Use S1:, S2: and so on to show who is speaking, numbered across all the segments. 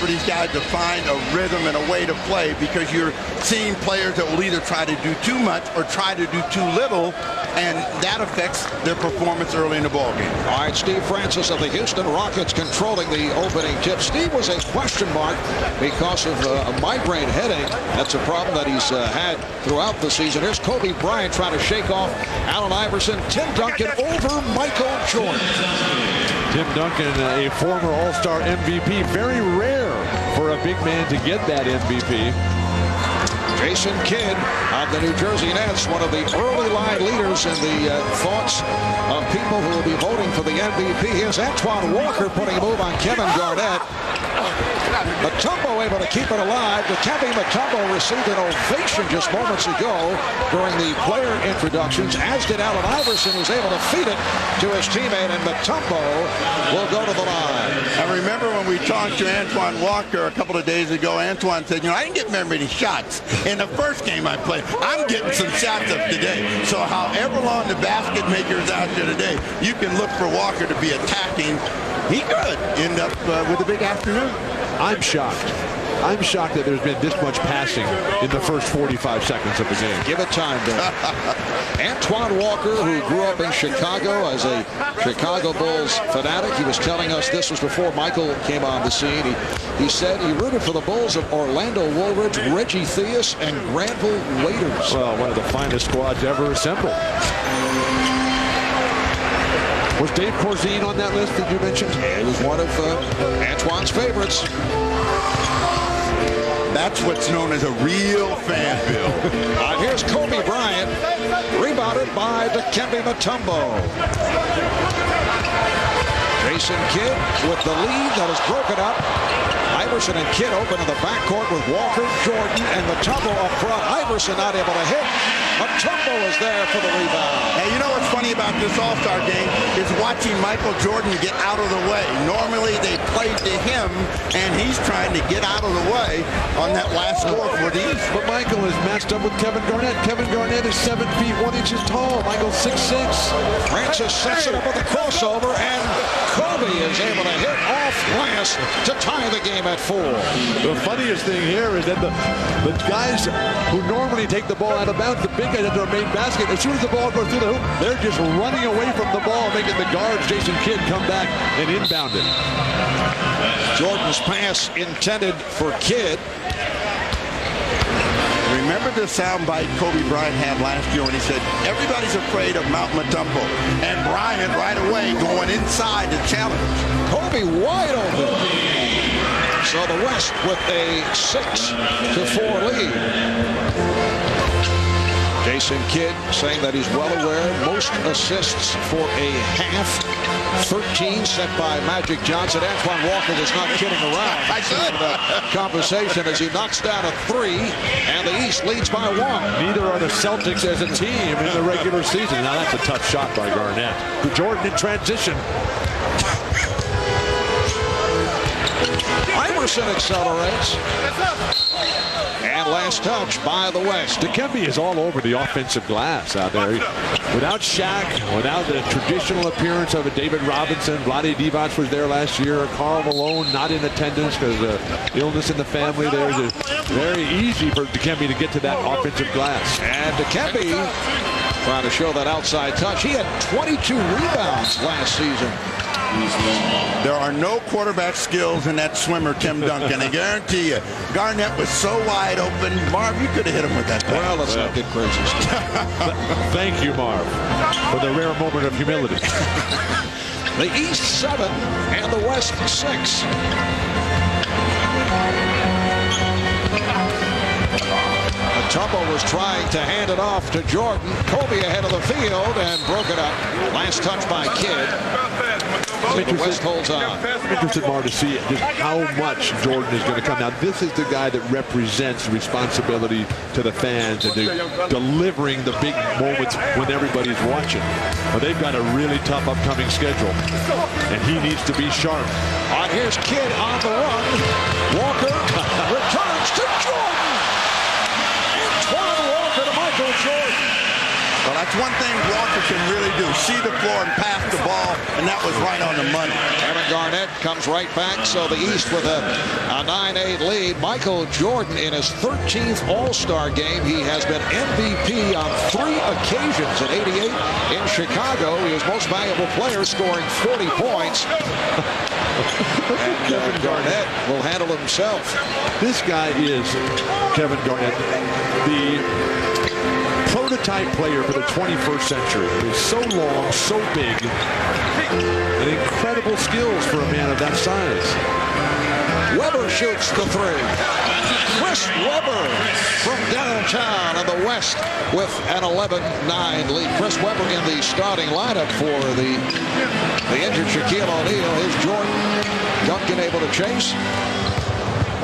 S1: for these guys to find a rhythm and a way to play, because you're seeing players that will either try to do too much or try to do too little, and that affects their performance early in the ballgame.
S2: All right, Steve Francis of the Houston Rockets controlling the opening tip. Steve was a question mark because of a migraine headache. That's a problem that he's had throughout the season. Here's Kobe Bryant trying to shake off Allen Iverson. Tim Duncan over Michael Jordan.
S3: Tim Duncan, a former All-Star MVP. Very rare for a big man to get that MVP.
S2: Jason Kidd of the New Jersey Nets, one of the early line leaders in the thoughts of people who will be voting for the MVP. Here's Antoine Walker putting a move on Kevin Garnett. Mutombo able to keep it alive. Dikembe Mutombo received an ovation just moments ago during the player introductions, as did Allen Iverson, who's able to feed it to his teammate, and Mutombo will go to the line.
S1: I remember when we talked to Antoine Walker a couple of days ago, Antoine said, I didn't get very many shots in the first game I played. I'm getting some shots up today. So however long the basket maker's out there today, you can look for Walker to be attacking. He could end up with a big afternoon.
S3: I'm shocked. I'm shocked that there's been this much passing in the first 45 seconds of the game.
S2: Give it time, Bill. Antoine Walker, who grew up in Chicago as a Chicago Bulls fanatic, he was telling us this was before Michael came on the scene. He said he rooted for the Bulls of Orlando Woolridge, Reggie Theus, and Granville Waiters.
S3: Well, one of the finest squads ever assembled. Was Dave Corzine on that list that you mentioned?
S2: He was one of Antoine's favorites.
S1: That's what's known as a real fan, Bill.
S2: Here's Kobe Bryant, rebounded by Dikembe Mutombo. Jason Kidd with the lead that is broken up. Iverson and Kidd open in the backcourt with Walker, Jordan, and Mutombo up front. Iverson not able to hit. Mutombo is there for the rebound.
S1: And you know what's funny about this All-Star game is watching Michael Jordan get out of the way. Normally they played to him, and he's trying to get out of the way on that last score for the East.
S3: But Michael is matched up with Kevin Garnett. Kevin Garnett is 7 feet 1 inch tall. Michael's 6'6".
S2: Francis sets it up with a crossover, and Kobe is able to hit off glass to tie the game at 4.
S3: The funniest thing here is that the guys who normally take the ball out of bounds, the big guys at their main basket, as soon as the ball goes through the hoop, they're just running away from the ball, making the guards, Jason Kidd, come back and inbound it.
S2: Jordan's pass intended for Kidd.
S1: Remember the soundbite Kobe Bryant had last year when he said, everybody's afraid of Mount Mutombo. And Bryant right away going inside to challenge.
S2: Kobe wide open. So the West with a 6-4 lead. Jason Kidd saying that he's well aware most assists for a half. 13 set by Magic Johnson. Antoine Walker was not kidding around.
S1: I said
S2: that conversation as he knocks down a 3, and the East leads by 1.
S3: Neither are the Celtics as a team in the regular season. Now that's a tough shot by Garnett. Jordan in transition.
S2: Iverson accelerates. And last touch by the West.
S3: Dikembe is all over the offensive glass out there. Without Shaq, without the traditional appearance of a David Robinson, Vlade Divac was there last year. Karl Malone not in attendance because of illness in the family. There's very easy for Dikembe to get to that offensive glass.
S2: And Dikembe trying to show that outside touch. He had 22 rebounds last season.
S1: There are no quarterback skills in that swimmer, Tim Duncan. I guarantee you. Garnett was so wide open. Marv, you could have hit him with that pass.
S2: Well, let's not get crazy.
S3: Thank you, Marv, for the rare moment of humility.
S2: The East 7 and the West 6. Mutombo was trying to hand it off to Jordan. Kobe ahead of the field and broke it up. Last touch by Kidd. The West holds on.
S3: I'm interested, Marv, to see just how much Jordan is going to come. Now, this is the guy that represents responsibility to the fans and delivering the big moments when everybody's watching. But they've got a really tough upcoming schedule, and he needs to be sharp.
S2: Here's Kidd on the run. Walker returns to Jordan. Antoine Walker to Michael Jordan.
S1: Well, that's one thing Walker can really do. See the floor and pass the ball, and that was right on the money.
S2: Kevin Garnett comes right back, so the East with a 9-8 lead. Michael Jordan in his 13th All-Star game. He has been MVP on 3 occasions at 88 in Chicago. He was most valuable player, scoring 40 points. And Kevin Garnett will handle himself.
S3: This guy is Kevin Garnett, the prototype player for the 21st century. He's so long, so big, and incredible skills for a man of that size.
S2: Weber shoots the 3. Chris Weber from downtown in the West with an 11-9 lead. Chris Weber in the starting lineup for the injured Shaquille O'Neal. Here's Jordan. Duncan able to chase.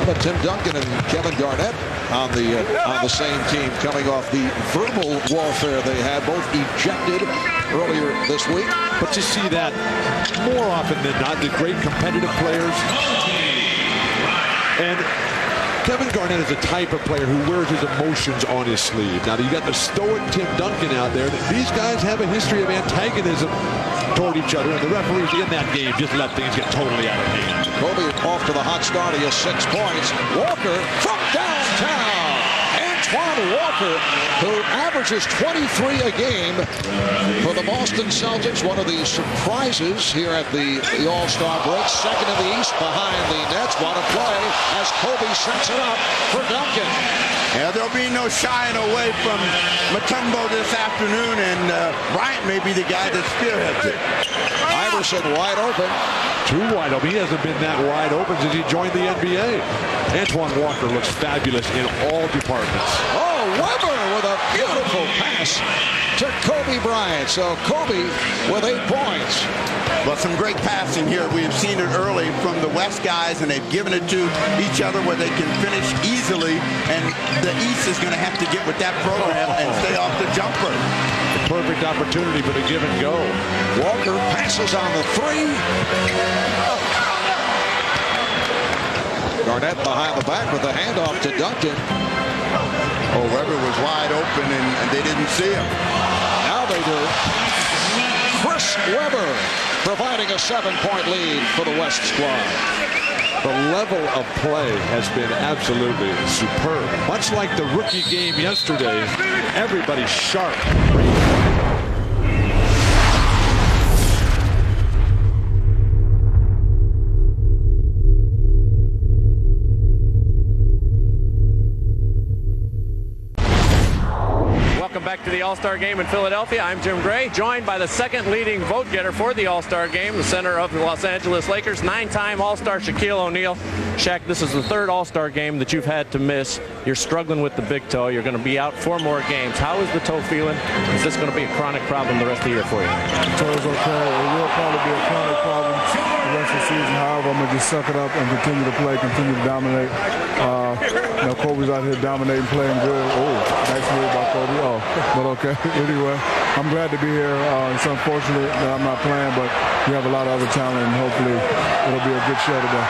S2: But Tim Duncan and Kevin Garnett on the same team, coming off the verbal warfare they had, both ejected earlier this week.
S3: But you see that more often than not, the great competitive players. And Kevin Garnett is a type of player who wears his emotions on his sleeve. Now, you got the stoic Tim Duncan out there. These guys have a history of antagonism toward each other, and the referees in that game just let things get totally out of hand.
S2: Kobe off to the hot start. He has 6 points. Walker from downtown. Antoine Walker, who averages 23 a game for the Boston Celtics. One of the surprises here at the All-Star break. Second in the East behind the Nets. What a play as Kobe sets it up for Duncan.
S1: Yeah, there'll be no shying away from Mutombo this afternoon, and Bryant may be the guy that spearheads it.
S2: Iverson wide open.
S3: Too wide open. He hasn't been that wide open since he joined the NBA. Antoine Walker looks fabulous in all departments.
S2: Oh, Weber with a beautiful pass to Kobe Bryant. So Kobe with 8 points.
S1: Well, some great passing here. We've seen it early from the West guys, and they've given it to each other where they can finish easily, and the East is going to have to get with that program and stay off the jumper.
S3: The perfect opportunity for the give and go.
S2: Walker passes on the 3. Garnett behind the back with the handoff to Duncan.
S1: Oh, Weber was wide open, and they didn't see him.
S2: Now they do. Chris Weber providing a 7-point lead for the West squad.
S3: The level of play has been absolutely superb. Much like the rookie game yesterday, everybody's sharp.
S4: Back to the All-Star game in Philadelphia. I'm Jim Gray, joined by the second leading vote getter for the All-Star game, the center of the Los Angeles Lakers, 9-time All-Star Shaquille O'Neal. Shaq, this is the 3rd All-Star game that you've had to miss. You're struggling with the big toe. You're going to be out 4 more games. How is the toe feeling? Is this going to be a chronic problem the rest of the year for you?
S5: The toe's okay. It will probably be a chronic problem the rest of the season. However, I'm going to just suck it up and continue to play, continue to dominate. Kobe's out here dominating, playing good. Oh, nice move by Kobe. Oh, but okay. Anyway, I'm glad to be here. It's unfortunate that I'm not playing, but we have a lot of other talent, and hopefully it'll be a good show today.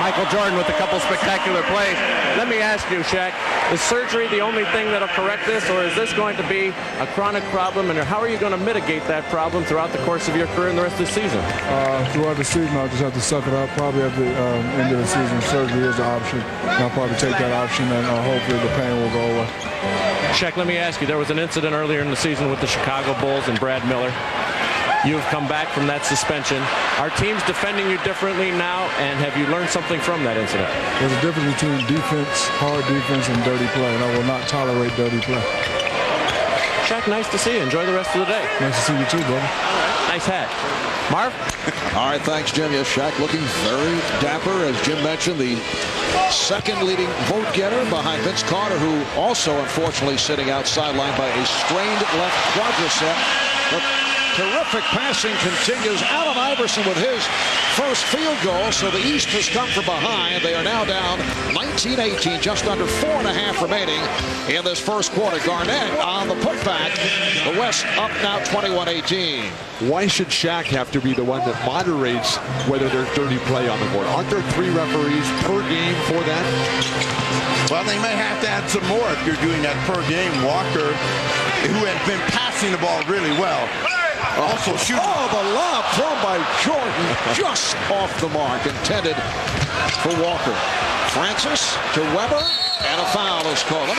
S4: Michael Jordan with a couple spectacular plays. Let me ask you, Shaq, is surgery the only thing that'll correct this, or is this going to be a chronic problem, and how are you going to mitigate that problem throughout the course of your career and the rest of the season?
S5: Throughout the season, I'll just have to suck it up. Probably at the end of the season, surgery is an option. I'll probably take that option, and hopefully the pain will go away.
S4: Shaq, let me ask you, there was an incident earlier in the season with the Chicago Bulls and Brad Miller. You've come back from that suspension. Are teams defending you differently now, and have you learned something from that incident?
S5: There's a difference between defense, hard defense, and dirty play, and I will not tolerate dirty play.
S4: Shaq, nice to see you. Enjoy the rest of the day.
S5: Nice to see you too, brother.
S4: Nice hat. Marv?
S2: All right, thanks, Jim. Yes, Shaq looking very dapper, as Jim mentioned, the second leading vote getter behind Vince Carter, who also, unfortunately, sitting out sidelined by a strained left quadricep. But terrific passing continues. Allen Iverson with his first field goal, so the East has come from behind. They are now down 19-18, just under 4.5 remaining in this first quarter. Garnett on the putback. The West up now 21-18.
S3: Why should Shaq have to be the one that moderates whether there's dirty play on the board? Aren't there 3 referees per game for that?
S1: Well, they may have to add some more if you're doing that per game. Walker who has been passing the ball really well, also shooting.
S2: Oh, the lob thrown by Jordan, just off the mark, intended for Walker. Francis to Weber, and a foul is called.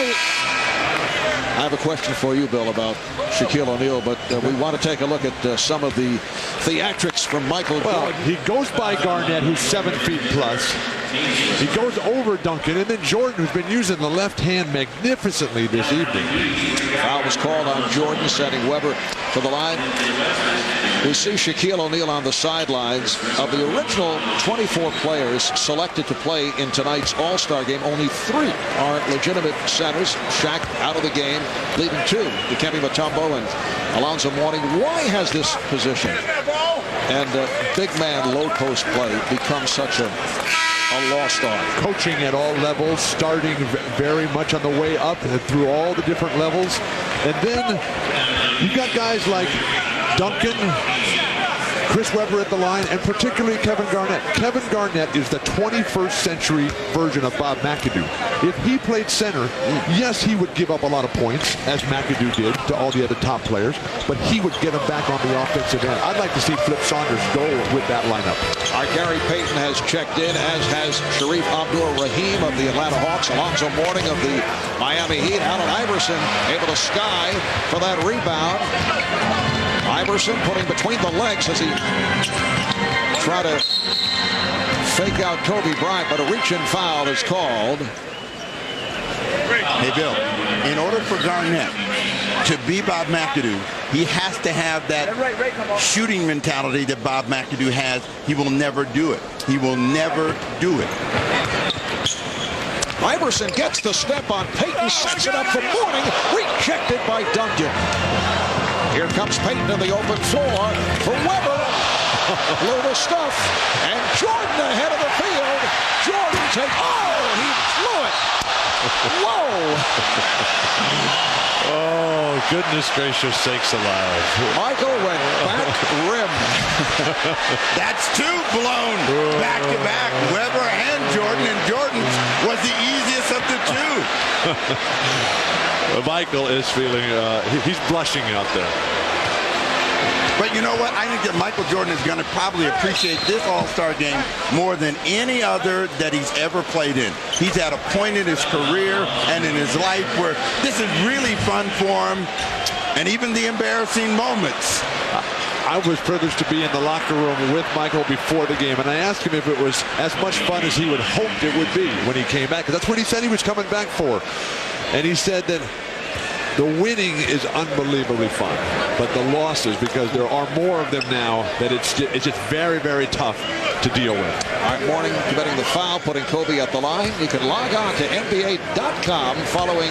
S2: I have a question for you, Bill, about Shaquille O'Neal, but we want to take a look at some of the theatrics from Michael Jordan.
S3: He goes by Garnett, who's 7 feet plus. He goes over Duncan, and then Jordan, who's been using the left hand magnificently this evening.
S2: Foul was called on Jordan, sending Weber to the line. We see Shaquille O'Neal on the sidelines. Of the original 24 players selected to play in tonight's All-Star game, only 3 are legitimate centers. Shaq out of the game, leaving 2, Dikembe Mutombo and Alonzo Mourning. Why has this position and big man low post play become such a lost art?
S3: Coaching at all levels, starting very much on the way up through all the different levels. And then you've got guys like Duncan, Chris Webber at the line, and particularly Kevin Garnett. Kevin Garnett is the 21st century version of Bob McAdoo. If he played center, yes, he would give up a lot of points, as McAdoo did to all the other top players, but he would get them back on the offensive end. I'd like to see Flip Saunders go with that lineup.
S2: Our Gary Payton has checked in, as has Sharif Abdur-Rahim of the Atlanta Hawks, Alonzo Mourning of the Miami Heat. Allen Iverson able to sky for that rebound. Iverson putting between the legs as he tried to fake out Kobe Bryant, but a reach-in foul is called.
S1: Hey, Bill, in order for Garnett to be Bob McAdoo, he has to have that shooting mentality that Bob McAdoo has. He will never do it. He will never do it.
S2: Iverson gets the step on Payton, sets it up for Mourning, rejected by Duncan. Here comes Payton in the open floor for Weber. Blew the stuff, and Jordan ahead of the field. Jordan takes, he blew it. Whoa.
S3: Oh, goodness gracious sakes alive.
S2: Michael went back rim.
S1: That's 2 blown back-to-back, Weber and Jordan, and Jordan's was the easiest of the 2.
S3: Michael is feeling, he's blushing out there.
S1: But you know what? I think that Michael Jordan is going to probably appreciate this All-Star game more than any other that he's ever played in. He's at a point in his career and in his life where this is really fun for him, and even the embarrassing moments.
S3: I was privileged to be in the locker room with Michael before the game, and I asked him if it was as much fun as he would hoped it would be when he came back, because that's what he said he was coming back for. And he said that the winning is unbelievably fun, but the losses, because there are more of them now, that it's just very, very tough to deal with.
S2: All right, Mourning committing the foul, putting Kobe at the line. You can log on to NBA.com following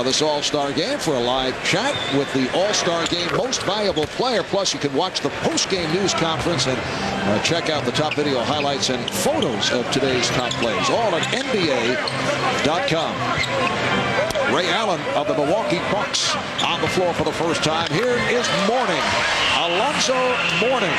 S2: this All-Star game for a live chat with the All-Star game most valuable player. Plus, you can watch the post-game news conference and check out the top video highlights and photos of today's top plays, all at NBA.com. Ray Allen of the Milwaukee Bucks on the floor for the first time. Here is Mourning, Alonzo Mourning,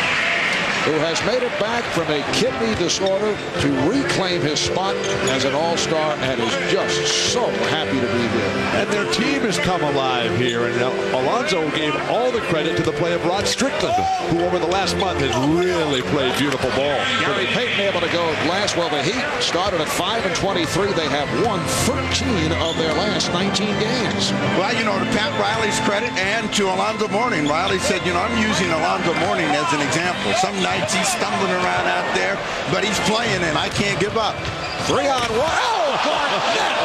S2: who has made it back from a kidney disorder to reclaim his spot as an All-Star and is just so happy to be here.
S3: And their team has come alive here, and Alonzo gave all the credit to the play of Rod Strickland, who over the last month has really played beautiful ball.
S2: Gary Payton able to go last. Well, the Heat started at 5-23. They have won 13 of their last 19 games.
S1: Well, you know, to Pat Riley's credit and to Alonzo Mourning, Riley said, you know, I'm using Alonzo Mourning as an example. Some nights he's stumbling around out there, but he's playing, and I can't give up.
S2: 3-on-1. Oh, Garnett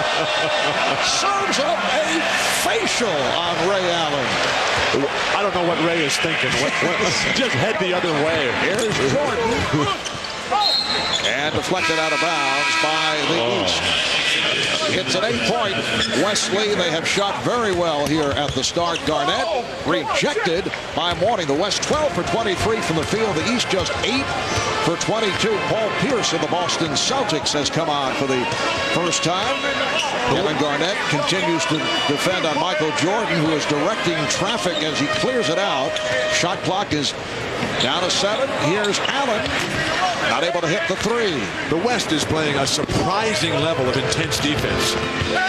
S2: serves up a facial on Ray Allen.
S3: I don't know what Ray is thinking. Just head the other way.
S2: Here's Jordan. And deflected out of bounds by the East. It's an 8-point Wesley. They have shot very well here at the start. Garnett rejected by Mourning. The West 12 for 23 from the field. The East just 8 for 22. Paul Pierce of the Boston Celtics has come on for the first time. Kevin Garnett continues to defend on Michael Jordan, who is directing traffic as he clears it out. Shot clock is down to 7. Here's Allen. Not able to hit the 3.
S3: The West is playing a surprising level of intense defense.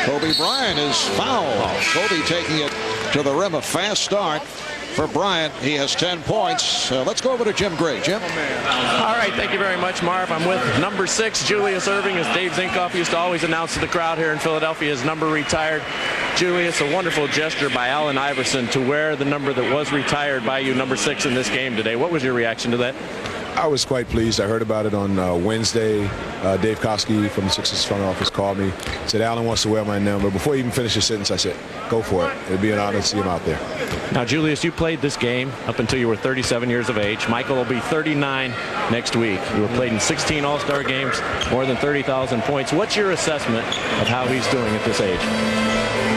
S2: Kobe Bryant is fouled. Kobe taking it to the rim. A fast start for Bryant. He has 10 points. Let's go over to Jim Gray. Jim?
S4: All right, thank you very much, Marv. I'm with number 6, Julius Erving, as Dave Zinkoff used to always announce to the crowd here in Philadelphia. His number retired. Julius, a wonderful gesture by Allen Iverson to wear the number that was retired by you, number 6, in this game today. What was your reaction to that?
S6: I was quite pleased. I heard about it on Wednesday. Dave Koski from the Sixers front office called me, said Allen wants to wear my number. Before he even finished his sentence, I said, go for it. It'd be an honor to see him out there.
S4: Now, Julius, you played this game up until you were 37 years of age. Michael will be 39 next week. You were played in 16 All-Star games, more than 30,000 points. What's your assessment of how he's doing at this age?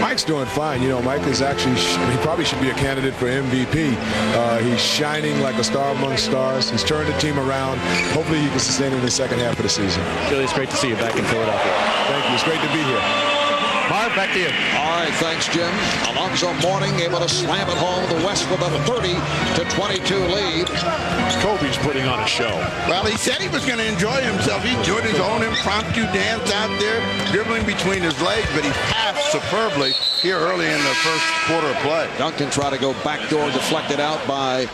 S6: Mike's doing fine. You know, Mike is actually, he probably should be a candidate for MVP. He's shining like a star among stars. He's turned the team around. Hopefully he can sustain it in the second half of the season.
S4: Julius, great to see you back in Philadelphia.
S6: Thank you. It's great to be here.
S4: Marv, back to you.
S2: All right, thanks, Jim. Alonzo Mourning able to slam it home. The West with a 30-22 lead.
S3: Kobe's putting on a show.
S1: Well, he said he was going to enjoy himself. He's doing his own impromptu dance out there, dribbling between his legs, but he passed superbly here early in the first quarter of play.
S2: Duncan tried to go backdoor, deflected out by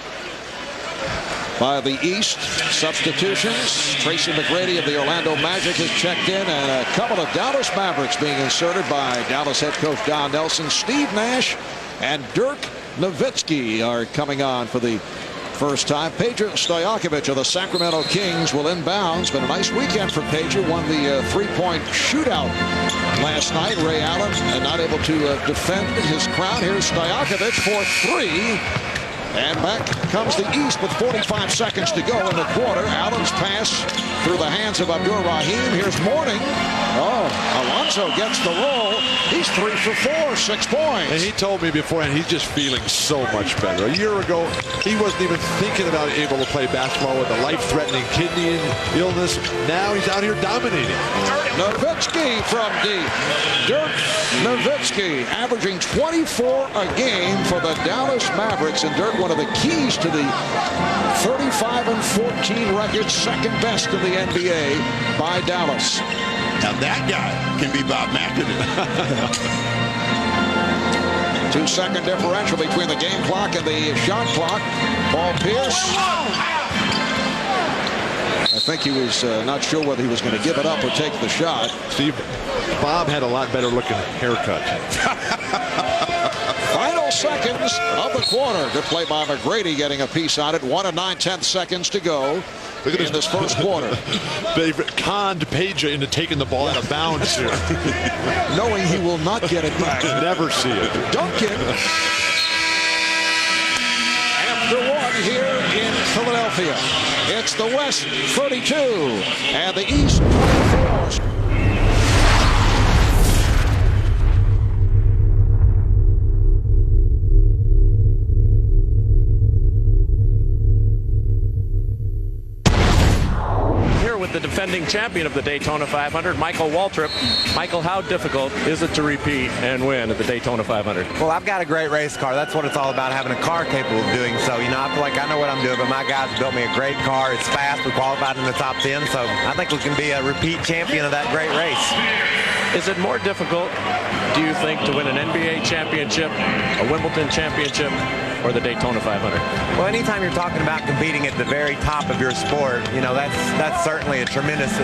S2: the East. Substitutions. Tracy McGrady of the Orlando Magic has checked in, and a couple of Dallas Mavericks being inserted by Dallas head coach Don Nelson. Steve Nash and Dirk Nowitzki are coming on for the first time. Peja Stojakovic of the Sacramento Kings will inbounds. Been a nice weekend for Peja. Won the three-point shootout last night. Ray Allen not able to defend his crown. Here's Stojakovic for 3. And back comes the East with 45 seconds to go in the quarter. Allen's pass through the hands of Abdur Rahim. Here's Mourning. Oh, Alonzo gets the roll. He's 3 for 4, 6 points.
S3: And he told me beforehand he's just feeling so much better. A year ago, he wasn't even thinking about able to play basketball with a life-threatening kidney illness. Now he's out here dominating.
S2: Nowitzki from deep. Dirk Nowitzki averaging 24 a game for the Dallas Mavericks. And Dirk, one of the keys to the 35-14 record, second best in the NBA by Dallas.
S1: Now that guy can be Bob McAdoo.
S2: 2-second differential between the game clock and the shot clock. Paul Pierce. I think he was not sure whether he was going to give it up or take the shot.
S3: Steve, Bob had a lot better looking haircut.
S2: Final seconds of the quarter. Good play by McGrady, getting a piece on it. 1 and 9/10 seconds to go. Look at this first quarter.
S3: They've conned Peja into taking the ball out of bounds here.
S2: Knowing he will not get it back.
S3: Never see it.
S2: Duncan. After 1 here in Philadelphia. It's the West 32 and the East 24.
S4: The defending champion of the Daytona 500, Michael Waltrip. Michael, how difficult is it to repeat and win at the Daytona 500?
S7: Well, I've got a great race car. That's what it's all about, having a car capable of doing so. You know, I feel like I know what I'm doing, but my guys built me a great car. It's fast. We qualified in the top 10, so I think we can be a repeat champion of that great race.
S4: Is it more difficult, do you think, to win an NBA championship, a Wimbledon championship, or the Daytona 500?
S7: Well, anytime you're talking about competing at the very top of your sport, you know, that's certainly a tremendous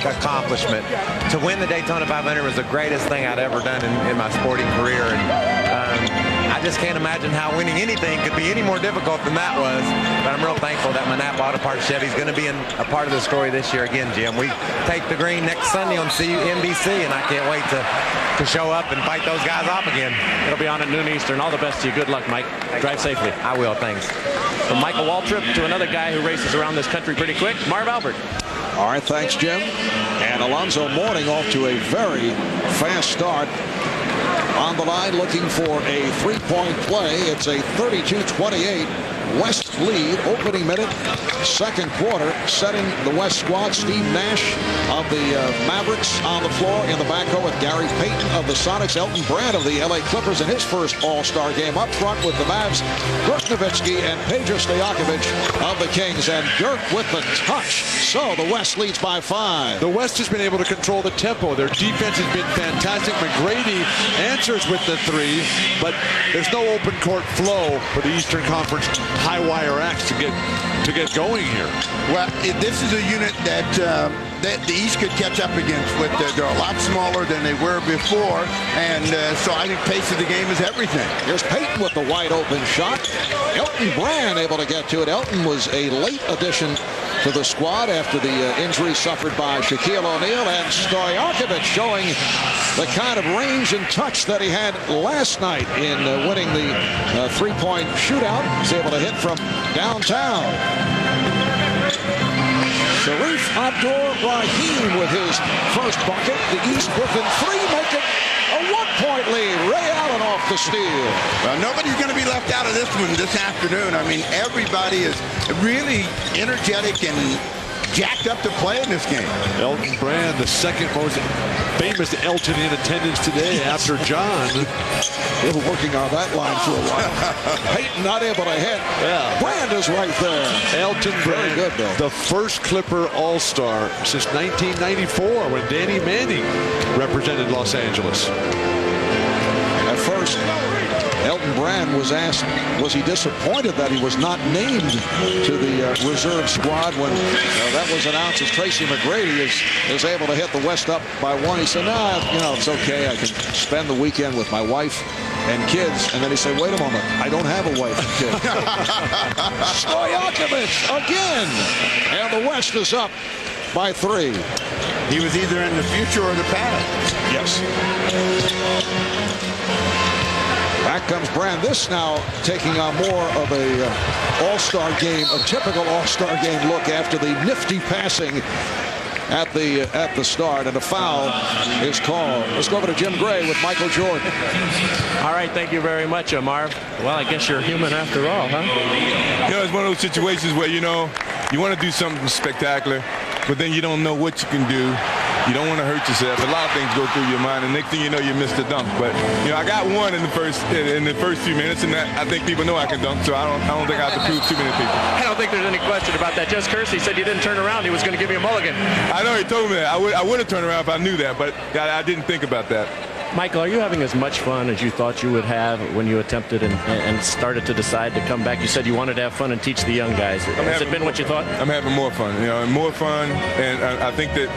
S7: accomplishment. To win the Daytona 500 was the greatest thing I'd ever done in my sporting career. And I just can't imagine how winning anything could be any more difficult than that was. But I'm real thankful that my Napa Auto Parts Chevy's going to be a part of the story this year again, Jim. We take the green next Sunday on NBC, and I can't wait to show up and fight those guys off again.
S4: It'll be on at noon Eastern. All the best to you. Good luck, Mike. Drive safely.
S7: I will. Thanks.
S4: From Michael Waltrip to another guy who races around this country pretty quick, Marv Albert.
S2: All right, thanks, Jim. And Alonzo Mourning off to a very fast start. On the line looking for a three-point play. It's a 32-28 West lead. Opening minute, second quarter, setting the West squad. Steve Nash of the Mavericks on the floor in the backcourt with Gary Payton of the Sonics. Elton Brand of the LA Clippers in his first All-Star game. Up front with the Mavs, Dirk Nowitzki and Peja Stojakovic of the Kings. And Dirk with the touch. So the West leads by 5.
S3: The West has been able to control the tempo. Their defense has been fantastic. McGrady answers with the 3, but there's no open court flow for the Eastern Conference high wire acts to get going here.
S1: Well, this is a unit that the East could catch up against. They're a lot smaller than they were before, and so I think pace of the game is everything.
S2: Here's Payton with the wide open shot. Elton Brand able to get to it. Elton was a late addition to the squad after the injury suffered by Shaquille O'Neal, and Stojakovic showing the kind of range and touch that he had last night in winning the three-point shootout. He's able to hit from downtown. Sharif Abdur-Rahim with his first bucket. The East within 3, make it a 1-point lead. Ray Allen off the steal.
S1: Well, nobody's going to be left out of this one this afternoon. I mean, everybody is really energetic and jacked up to play in this game.
S3: Elton Brand, the second most famous Elton in attendance today after John.
S2: They were working on that line for a while. Payton not able to hit.
S3: Yeah.
S2: Brand is right there.
S3: Elton Brand,
S2: good, Bill.
S3: the first Clipper All-Star since 1994 when Danny Manning represented Los Angeles.
S2: At first, Elton Brand was asked, was he disappointed that he was not named to the reserve squad when that was announced as Tracy McGrady is able to hit the West up by 1. He said, nah, it's okay. I can spend the weekend with my wife and kids. And then he said, wait a moment, I don't have a wife and kids. Stojakovic again. And the West is up by 3.
S1: He was either in the future or the past.
S2: Yes. Back comes Brand. This now taking on more of a all-star game, a typical all-star game look after the nifty passing at the start, and a foul is called. Let's go over to Jim Gray with Michael Jordan.
S4: All right, thank you very much, Marv. Well, I guess you're human after all, huh?
S5: It's one of those situations where, you want to do something spectacular, but then you don't know what you can do. You don't want to hurt yourself. A lot of things go through your mind, and next thing you know, you missed the dunk. But I got one in the first few minutes, and I think people know I can dunk, so I don't think I have to prove too many people.
S4: I don't think there's any question about that. Jess Kersey said you didn't turn around. He was going to give you a mulligan.
S5: I know he told me that. I would have turned around if I knew that, but I didn't think about that.
S4: Michael, are you having as much fun as you thought you would have when you attempted and started to decide to come back? You said you wanted to have fun and teach the young guys. Has it been what you thought?
S5: I'm having more fun, and I think that,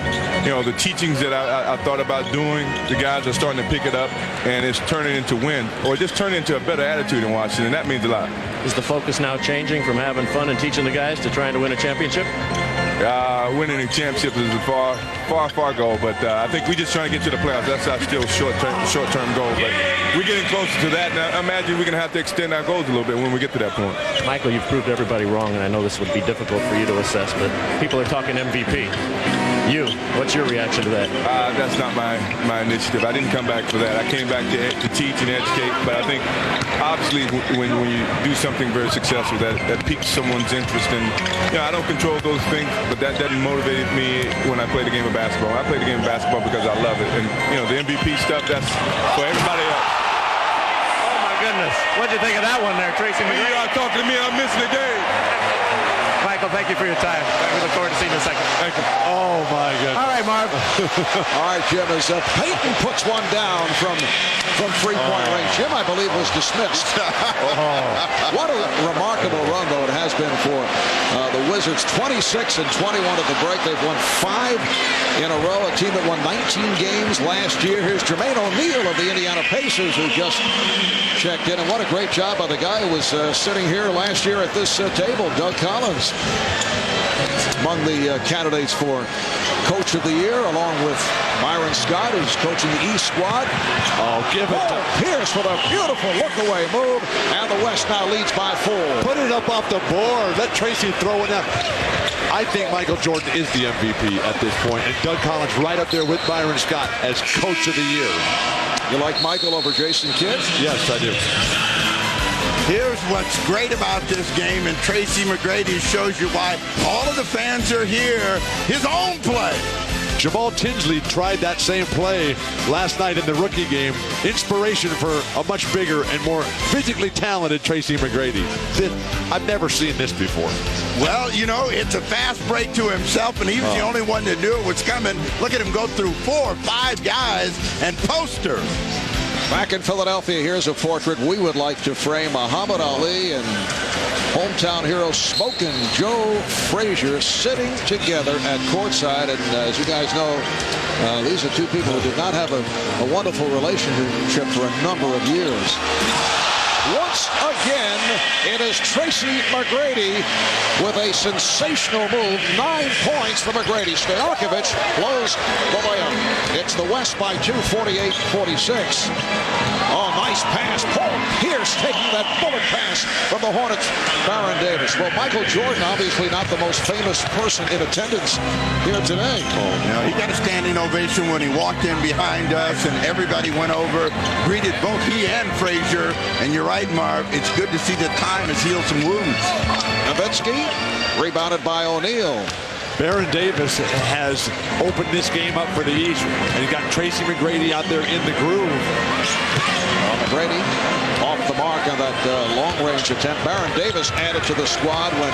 S5: the teachings that I thought about doing, the guys are starting to pick it up, and it's turning into win, or just turning into a better attitude in Washington, and that means a lot.
S4: Is the focus now changing from having fun and teaching the guys to trying to win a championship?
S5: Winning a championship is a far goal, but I think we're just trying to get to the playoffs. That's our still short-term goal, but we're getting closer to that. Now, I imagine we're going to have to extend our goals a little bit when we get to that point.
S4: Michael, you've proved everybody wrong, and I know this would be difficult for you to assess, but people are talking MVP. What's your reaction to that?
S5: That's not my initiative. I didn't come back for that. I came back to teach and educate, but I think obviously when you do something very successful that piques someone's interest, and I don't control those things, but that doesn't motivate me when I play the game of basketball. I play the game of basketball because I love it, and the MVP stuff, that's for everybody else.
S4: Oh my goodness! What'd you think of that one there, Tracy McGrady?
S5: You are talking to me. I'm missing the game.
S4: Michael, thank you for your time. We look forward to seeing you in a second.
S5: Thank you.
S3: Oh, my goodness.
S4: All right, Marv.
S2: All right, Jim, as Payton puts one down from three-point range. Jim, I believe, was dismissed. What a remarkable run, though, it has been for the Wizards. 26-21 at the break. They've won 5 in a row. A team that won 19 games last year. Here's Jermaine O'Neal of the Indiana Pacers, who just checked in. And what a great job by the guy who was sitting here last year at this table, Doug Collins. Among the candidates for Coach of the Year, along with Byron Scott, who's coaching the East squad.
S3: Oh, give it to
S2: Pierce with a beautiful look-away move, and the West now leads by 4.
S3: Put it up off the board. Let Tracy throw it up. I think Michael Jordan is the MVP at this point, and Doug Collins right up there with Byron Scott as Coach of the Year.
S2: You like Michael over Jason Kidd?
S3: Yes, I do.
S1: Here's what's great about this game, and Tracy McGrady shows you why all of the fans are here. His own play.
S3: Jamal Tinsley tried that same play last night in the rookie game. Inspiration for a much bigger and more physically talented Tracy McGrady. I've never seen this before.
S1: Well, you know, it's a fast break to himself, and he was the only one that knew it was coming. Look at him go through 4 or 5 guys and poster.
S2: Back in Philadelphia, here's a portrait we would like to frame. Muhammad Ali and hometown hero Smokin' Joe Frazier sitting together at courtside. And as you guys know, these are two people who did not have a wonderful relationship for a number of years. Once again, it is Tracy McGrady with a sensational move. 9 points for McGrady. Stojakovic blows the layup. It's the West by 2, 48-46. Oh, nice pass. Paul Pierce taking that bullet pass from the Hornets. Baron Davis. Well, Michael Jordan, obviously not the most famous person in attendance here today.
S1: Yeah, he got a standing ovation when he walked in behind us, and everybody went over, greeted both he and Frazier. And you're right, Marv, it's good to see that time has healed some wounds.
S2: Nowitzki, rebounded by O'Neal.
S3: Baron Davis has opened this game up for the East, and he's got Tracy McGrady out there in the groove.
S2: McGrady off the mark on that long-range attempt. Baron Davis added to the squad when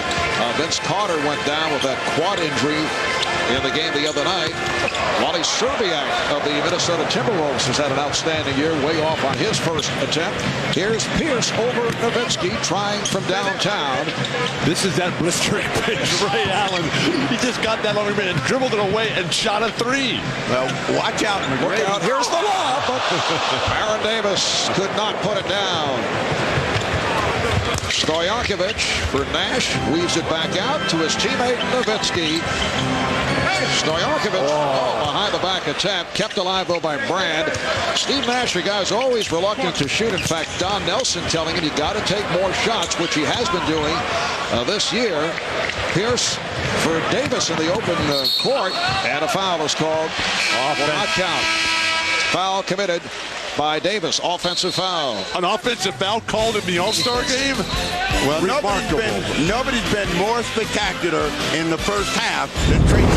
S2: Vince Carter went down with that quad injury in the game the other night. Wally Szczerbiak of the Minnesota Timberwolves has had an outstanding year, way off on his first attempt. Here's Pierce over Nowitzki, trying from downtown.
S3: This is that blistering pitch, Ray Allen. He just got that long and dribbled it away and shot a 3.
S1: Well, watch out, McGrady.
S2: Look out, here's the lob, but Baron Davis could not put it down. Stojakovic for Nash, weaves it back out to his teammate Nowitzki. Stojakovic, behind the back attempt, kept alive though by Brand. Steve Nash, a guy who's always reluctant to shoot. In fact, Don Nelson telling him you got to take more shots, which he has been doing this year. Pierce for Davis in the open court, and a foul is called. Will not count. Foul committed by Davis. Offensive foul.
S3: An offensive foul called in the All-Star game?
S1: Well, nobody's been more spectacular in the first half than Tracy.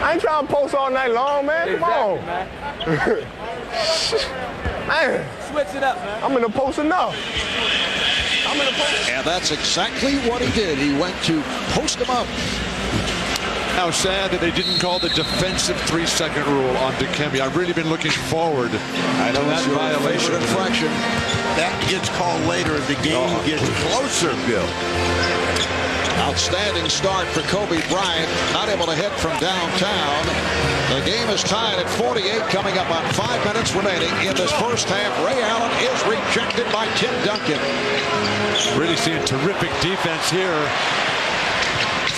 S8: I ain't trying to post all night long, man. Come on. Man.
S9: Switch it up, man.
S8: I'm in the post enough.
S2: And that's exactly what he did. He went to post him up.
S3: How sad that they didn't call the defensive 3-second rule on Dikembe. I've really been looking forward to that violation.
S2: Infraction.
S1: That gets called later as the game gets closer, Bill.
S2: Outstanding start for Kobe Bryant. Not able to hit from downtown. The game is tied at 48, coming up on 5 minutes remaining in this first half. Ray Allen is rejected by Tim Duncan.
S3: Really seeing terrific defense here.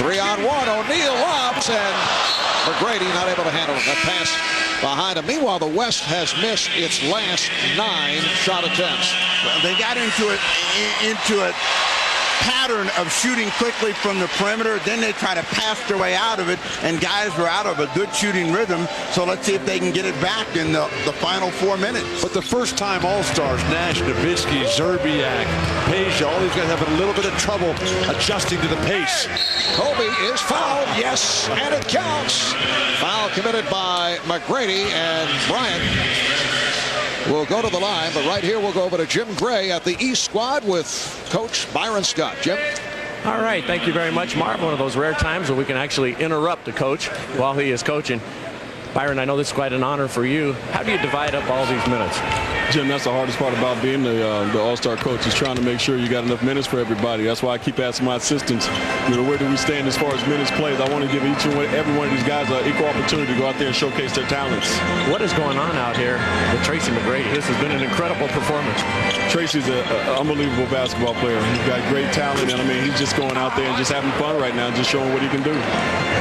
S2: 3-on-1. O'Neal lobs, and McGrady not able to handle that pass behind him. Meanwhile, the West has missed its last 9 shot attempts.
S1: Well, they got into a pattern of shooting quickly from the perimeter. Then they try to pass their way out of it, and guys were out of a good shooting rhythm. So let's see if they can get it back in the final 4 minutes.
S3: But the first-time All-Stars, Nash, Nowitzki, Szczerbiak, Peja, all these guys have a little bit of trouble adjusting to the pace.
S2: Kobe is fouled, yes, and it counts. Foul committed by McGrady, and Bryant will go to the line, but right here we'll go over to Jim Gray at the East squad with Coach Byron Scott. Jim?
S4: All right, thank you very much, Marv. One of those rare times where we can actually interrupt the coach while he is coaching. Byron, I know this is quite an honor for you. How do you divide up all these minutes?
S5: Jim, that's the hardest part about being the All-Star coach, is trying to make sure you got enough minutes for everybody. That's why I keep asking my assistants, where do we stand as far as minutes played? I want to give every one of these guys an equal opportunity to go out there and showcase their talents.
S4: What is going on out here with Tracy McGrady? This has been an incredible performance.
S5: Tracy's an unbelievable basketball player. He's got great talent, and I mean, he's just going out there and just having fun right now, just showing what he can do.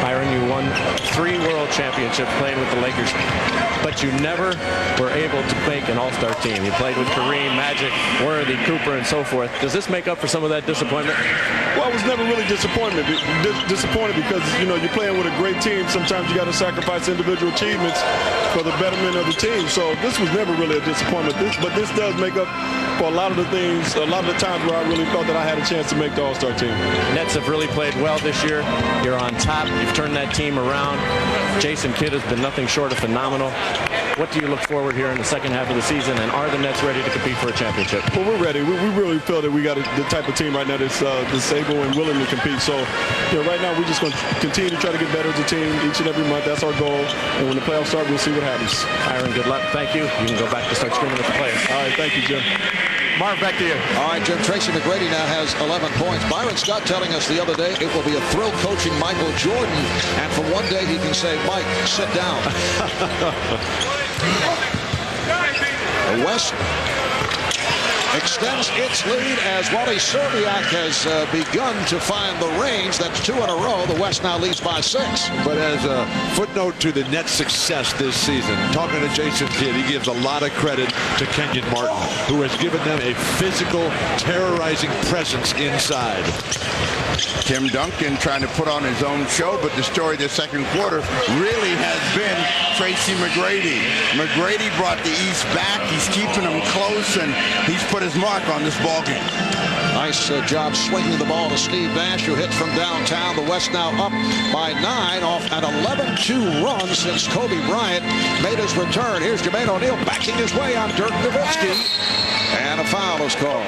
S4: Byron, you won 3 world championships playing with the Lakers, but you never were able to make an All-Star team. You played with Kareem, Magic, Worthy, Cooper, and so forth. Does this make up for some of that disappointment?
S9: Well, I was never really disappointed because, you know, you're playing with a great team. Sometimes you got to sacrifice individual achievements for the betterment of the team. So this was never really a disappointment. But this does make up for a lot of the things, a lot of the times where I really thought that I had a chance to make the All-Star team.
S4: Nets have really played well this year. You're on top. You've turned that team around. Jason Kidd has been nothing short of phenomenal. What do you look forward here in the second half of the season, and are the Nets ready to compete for a championship?
S9: Well, we're ready. We really feel that we got the type of team right now that's able and willing to compete. So, you know, right now we're just going to continue to try to get better as a team each and every month. That's our goal. And when the playoffs start, we'll see what happens.
S4: Byron, good luck. Thank you. You can go back to start screaming at the players.
S9: All right, thank you, Jim.
S4: Marv, back to you.
S2: All right, Jim. Tracy McGrady now has 11 points. Byron Scott telling us the other day it will be a thrill coaching Michael Jordan, and for one day he can say, Mike, sit down. The West extends its lead as Wally Szczerbiak has begun to find the range. That's 2 in a row. The West now leads by 6.
S3: But as a footnote to the Nets' success this season, talking to Jason Kidd, he gives a lot of credit to Kenyon Martin, who has given them a physical, terrorizing presence inside.
S1: Tim Duncan trying to put on his own show, but the story of the second quarter really has been Tracy McGrady. McGrady brought the East back. He's keeping them close, and he's put his mark on this ball game.
S2: Nice job swinging the ball to Steve Nash, who hits from downtown. The West now up by 9 off an 11-2 run since Kobe Bryant made his return. Here's Jermaine O'Neal backing his way on Dirk Nowitzki, and a foul is called.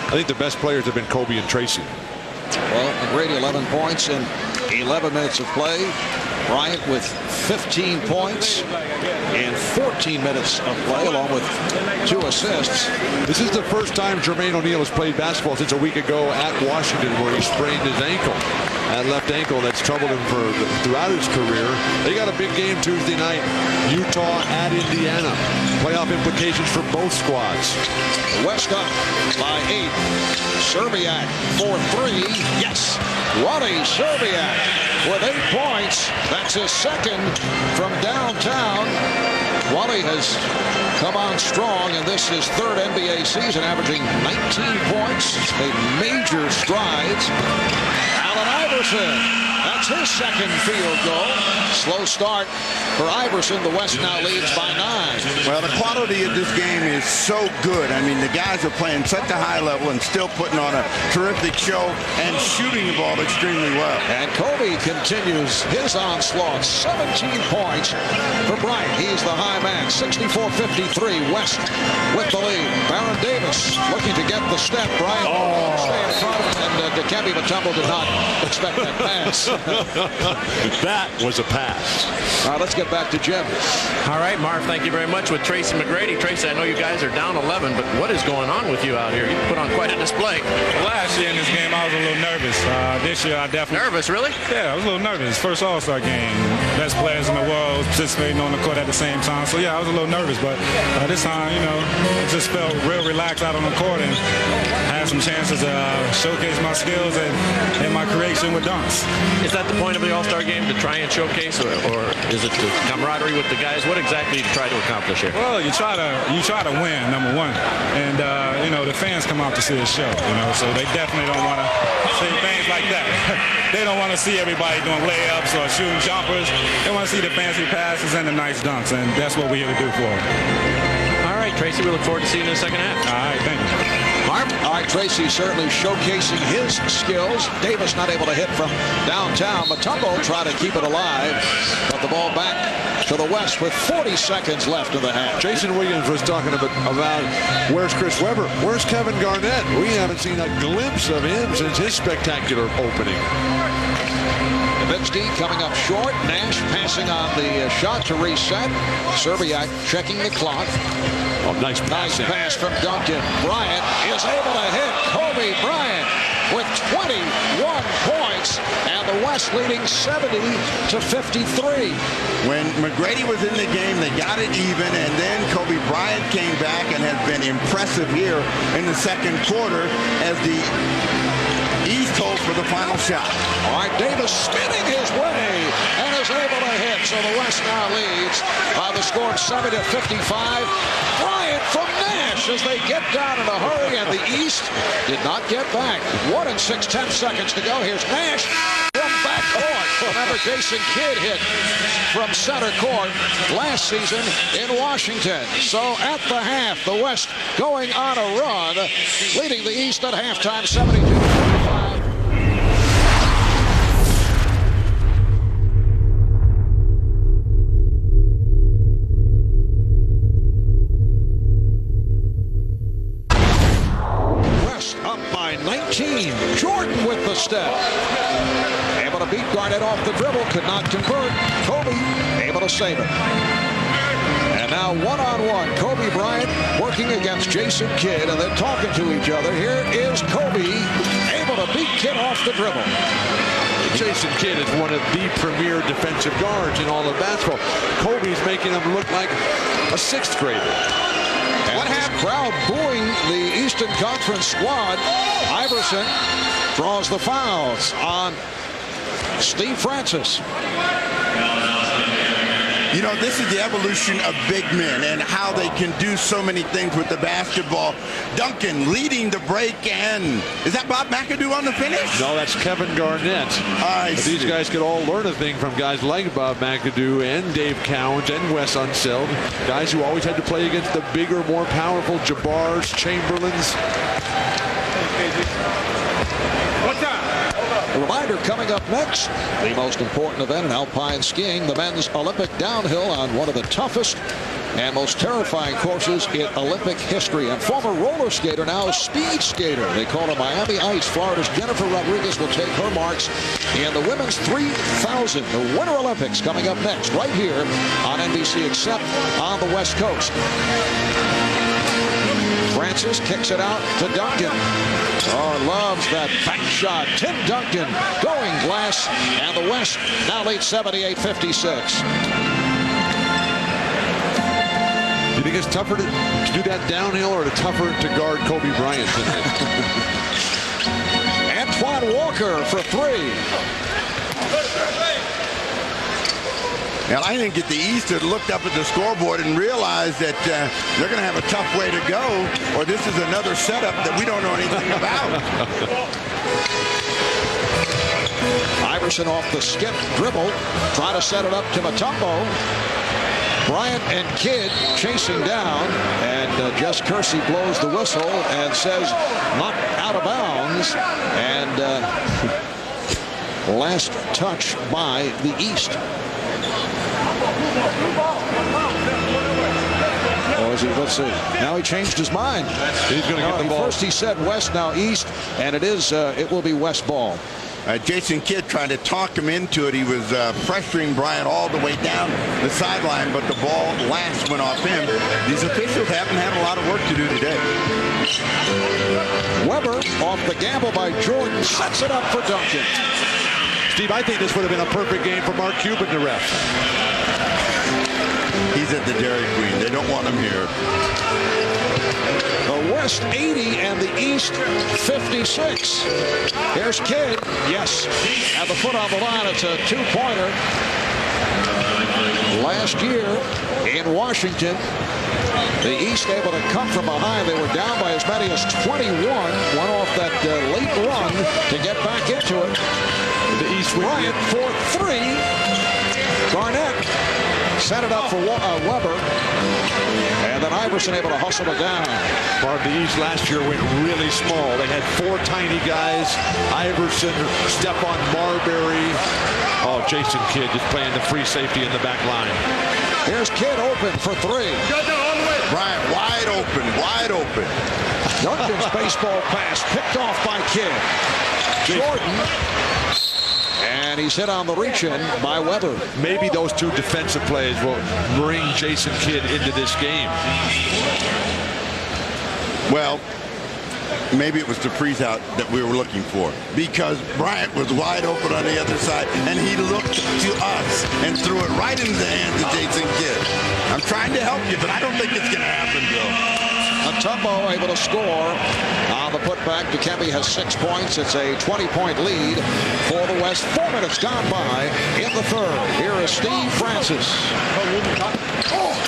S3: I think the best players have been Kobe and Tracy.
S2: Well, McGrady 11 points in 11 minutes of play. Bryant with 15 points in 14 minutes of play, along with 2 assists.
S3: This is the first time Jermaine O'Neal has played basketball since a week ago at Washington, where he sprained his ankle. That left ankle that's troubled him throughout his career. They got a big game Tuesday night. Utah at Indiana. Playoff implications for both squads.
S2: The West up by 8. Szczerbiak for 3. Yes. Wally Szczerbiak with 8 points. That's his second from downtown. Wally has come on strong in this his third NBA season, averaging 19 points. He's made major strides. Allen Iverson. That's his second field goal. Slow start for Iverson. The West now leads by 9.
S1: Well, the quality of this game is so good. I mean, the guys are playing such a high level and still putting on a terrific show and shooting the ball extremely well.
S2: And Kobe continues his onslaught. 17 points for Bryant. He's the high man. 64-53. West with the lead. Baron Davis looking to get the step. Bryant stay in front. And Dikembe Mutombo did not expect that pass.
S3: That was a pass.
S2: All right, let's get back to Jim.
S4: All right, Marv, thank you very much with Tracy McGrady. Tracy, I know you guys are down 11, but what is going on with you out here? You put on quite a display.
S10: Last year in this game, I was a little nervous. This year, I definitely...
S4: Nervous, really?
S10: Yeah, I was a little nervous. First All-Star game. Best players in the world participating on the court at the same time. So, yeah, I was a little nervous. But this time, you know, I just felt real relaxed out on the court and had some chances to showcase my skills and my creation with dunks.
S4: Is that the point of the All-Star game, to try and showcase, or is it the camaraderie with the guys? What exactly do you try to accomplish here?
S10: Well, you try to win, number one, and you know, the fans come out to see the show, you know, so they definitely don't want to see things like that. They don't want to see everybody doing layups or shooting jumpers. They want to see the fancy passes and the nice dunks, and that's what we're here to do for them.
S4: All right, Tracy, we look forward to seeing you in the second half.
S10: All right, thank you.
S4: Marv?
S2: All right, Tracy certainly showcasing his skills. Davis not able to hit from downtown. Mutombo trying to keep it alive. But the ball back to the West with 40 seconds left in the half.
S3: Jason Williams was talking about where's Chris Webber? Where's Kevin Garnett? We haven't seen a glimpse of him since his spectacular opening.
S2: Nowitzki coming up short. Nash passing on the shot to reset. Szczerbiak checking the clock.
S3: Oh, nice
S2: pass from Duncan. Bryant is able to hit Kobe Bryant with 21 points, and the West leading 70-53.
S1: When McGrady was in the game, they got it even, and then Kobe Bryant came back and has been impressive here in the second quarter as the East hope for the final shot.
S2: All right, Davis spinning his way and is able to hit. So the West now leads by the score of 70-55. Bryant from Nash as they get down in a hurry, and the East did not get back. 1 6/10 seconds to go. Here's Nash from backcourt. Remember, Jason Kidd hit from center court last season in Washington. So at the half, the West going on a run, leading the East at halftime 72-45. West up by 19. Jordan with the step. Able to beat Garnett off the dribble, could not convert. Kobe able to save it. And now one-on-one, Kobe Bryant working against Jason Kidd, and then talking to each other. Here is Kobe able to beat Kidd off the dribble.
S3: Jason Kidd is one of the premier defensive guards in all of basketball. Kobe's making him look like a 6th grader.
S2: And what happened? Crowd booing the Eastern Conference squad. Iverson draws the fouls on Steve Francis.
S1: You know, this is the evolution of big men and how they can do so many things with the basketball. Duncan leading the break, and is that Bob McAdoo on the finish?
S3: No, that's Kevin Garnett. These guys could all learn a thing from guys like Bob McAdoo and Dave Cowens and Wes Unseld. Guys who always had to play against the bigger, more powerful Jabbars, Chamberlains.
S2: A reminder coming up next, the most important event in alpine skiing, the men's Olympic downhill on one of the toughest and most terrifying courses in Olympic history. And former roller skater, now speed skater. They call her Miami Ice. Florida's Jennifer Rodriguez will take her marks in the women's 3,000. The Winter Olympics coming up next right here on NBC, except on the West Coast. Francis kicks it out to Duncan. Oh, loves that back shot. Tim Duncan going glass, and the West now leads 78-56.
S3: Do you think it's tougher to do that downhill or tougher to guard Kobe Bryant tonight?
S2: Antoine Walker for 3.
S1: And I think that the East had looked up at the scoreboard and realized that they're going to have a tough way to go, or this is another setup that we don't know anything about.
S2: Iverson off the skip dribble, trying to set it up to Mutombo. Bryant and Kidd chasing down, and Jess Kersey blows the whistle and says not out of bounds, and last touch by the East. Or is he, let's see. Now he changed his mind.
S3: He's going to get the ball.
S2: First he said West, now East, and it will be West ball.
S1: Jason Kidd trying to talk him into it. He was pressuring Bryant all the way down the sideline, but the ball last went off him. These officials haven't had a lot of work to do today.
S2: Weber off the gamble by Jordan, sets it up for Duncan.
S3: Steve, I think this would have been a perfect game for Mark Cuban to ref.
S1: He's at the Dairy Queen. They don't want him here.
S2: The West 80 and the East 56. Here's Kidd. Yes. At the foot on the line, it's a 2-pointer. Last year in Washington, the East able to come from behind. They were down by as many as 21. Went off that late run to get back into it.
S3: The East
S2: Bryant for 3. Garnett set it up for Weber. And then Iverson able to hustle it down.
S3: Barb, the East last year went really small. They had 4 tiny guys. Iverson, Stephon Marbury. Oh, Jason Kidd just playing the free safety in the back line.
S2: Here's Kidd open for 3.
S1: Bryant wide open, wide open.
S2: Duncan's baseball pass picked off by Kidd. Jordan. And he's hit on the reach-in by Weber.
S3: Maybe those 2 defensive plays will bring Jason Kidd into this game.
S1: Well, maybe it was the freeze out that we were looking for, because Bryant was wide open on the other side, and he looked to us and threw it right into the hands of Jason Kidd. I'm trying to help you, but I don't think it's going to happen, Bill.
S2: Mutombo able to score On the putback, Dikembe has 6 points. It's a 20-point lead for the West. 4 minutes gone by in the third. Here is Steve Francis.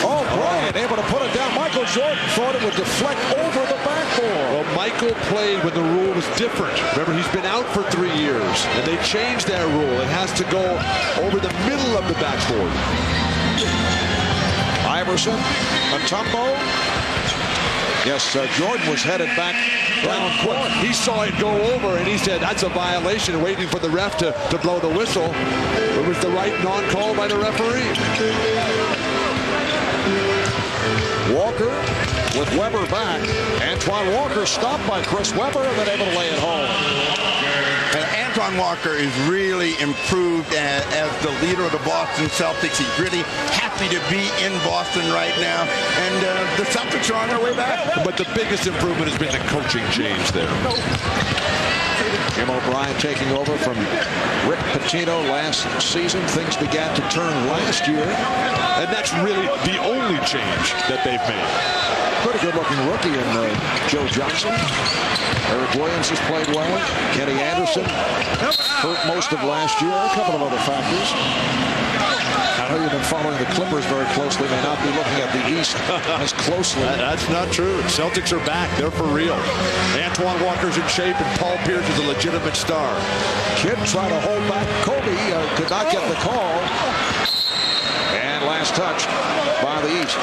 S2: Oh, Bryant able to put it down. Michael Jordan thought it would deflect over the backboard.
S3: Well, Michael played when the rule was different. Remember, he's been out for 3 years, and they changed that rule. It has to go over the middle of the backboard.
S2: Iverson, Mutombo. Yes, Jordan was headed back down court.
S3: He saw it go over, and he said, that's a violation, waiting for the ref to blow the whistle. It was the right non-call by the referee.
S2: Walker with Webber back. Antoine Walker stopped by Chris Webber and then able to lay it home.
S1: And Antoine Walker is really improved as the leader of the Boston Celtics. He's really happy to be in Boston right now. And the Celtics are on their way back.
S3: But the biggest improvement has been the coaching change there.
S2: Jim O'Brien taking over from Rick Pitino last season. Things began to turn last year.
S3: And that's really the only change that they've made.
S2: Pretty good-looking rookie in Joe Johnson. Eric Williams has played well. Kenny Anderson hurt most of last year. A couple of other factors. I know you've been following the Clippers very closely. May not be looking at the East as closely.
S3: That's not true. Celtics are back. They're for real. Antoine Walker's in shape, and Paul Pierce is a legitimate star.
S2: Kidd tried to hold back Kobe. Could not get the call. And last touch by the East.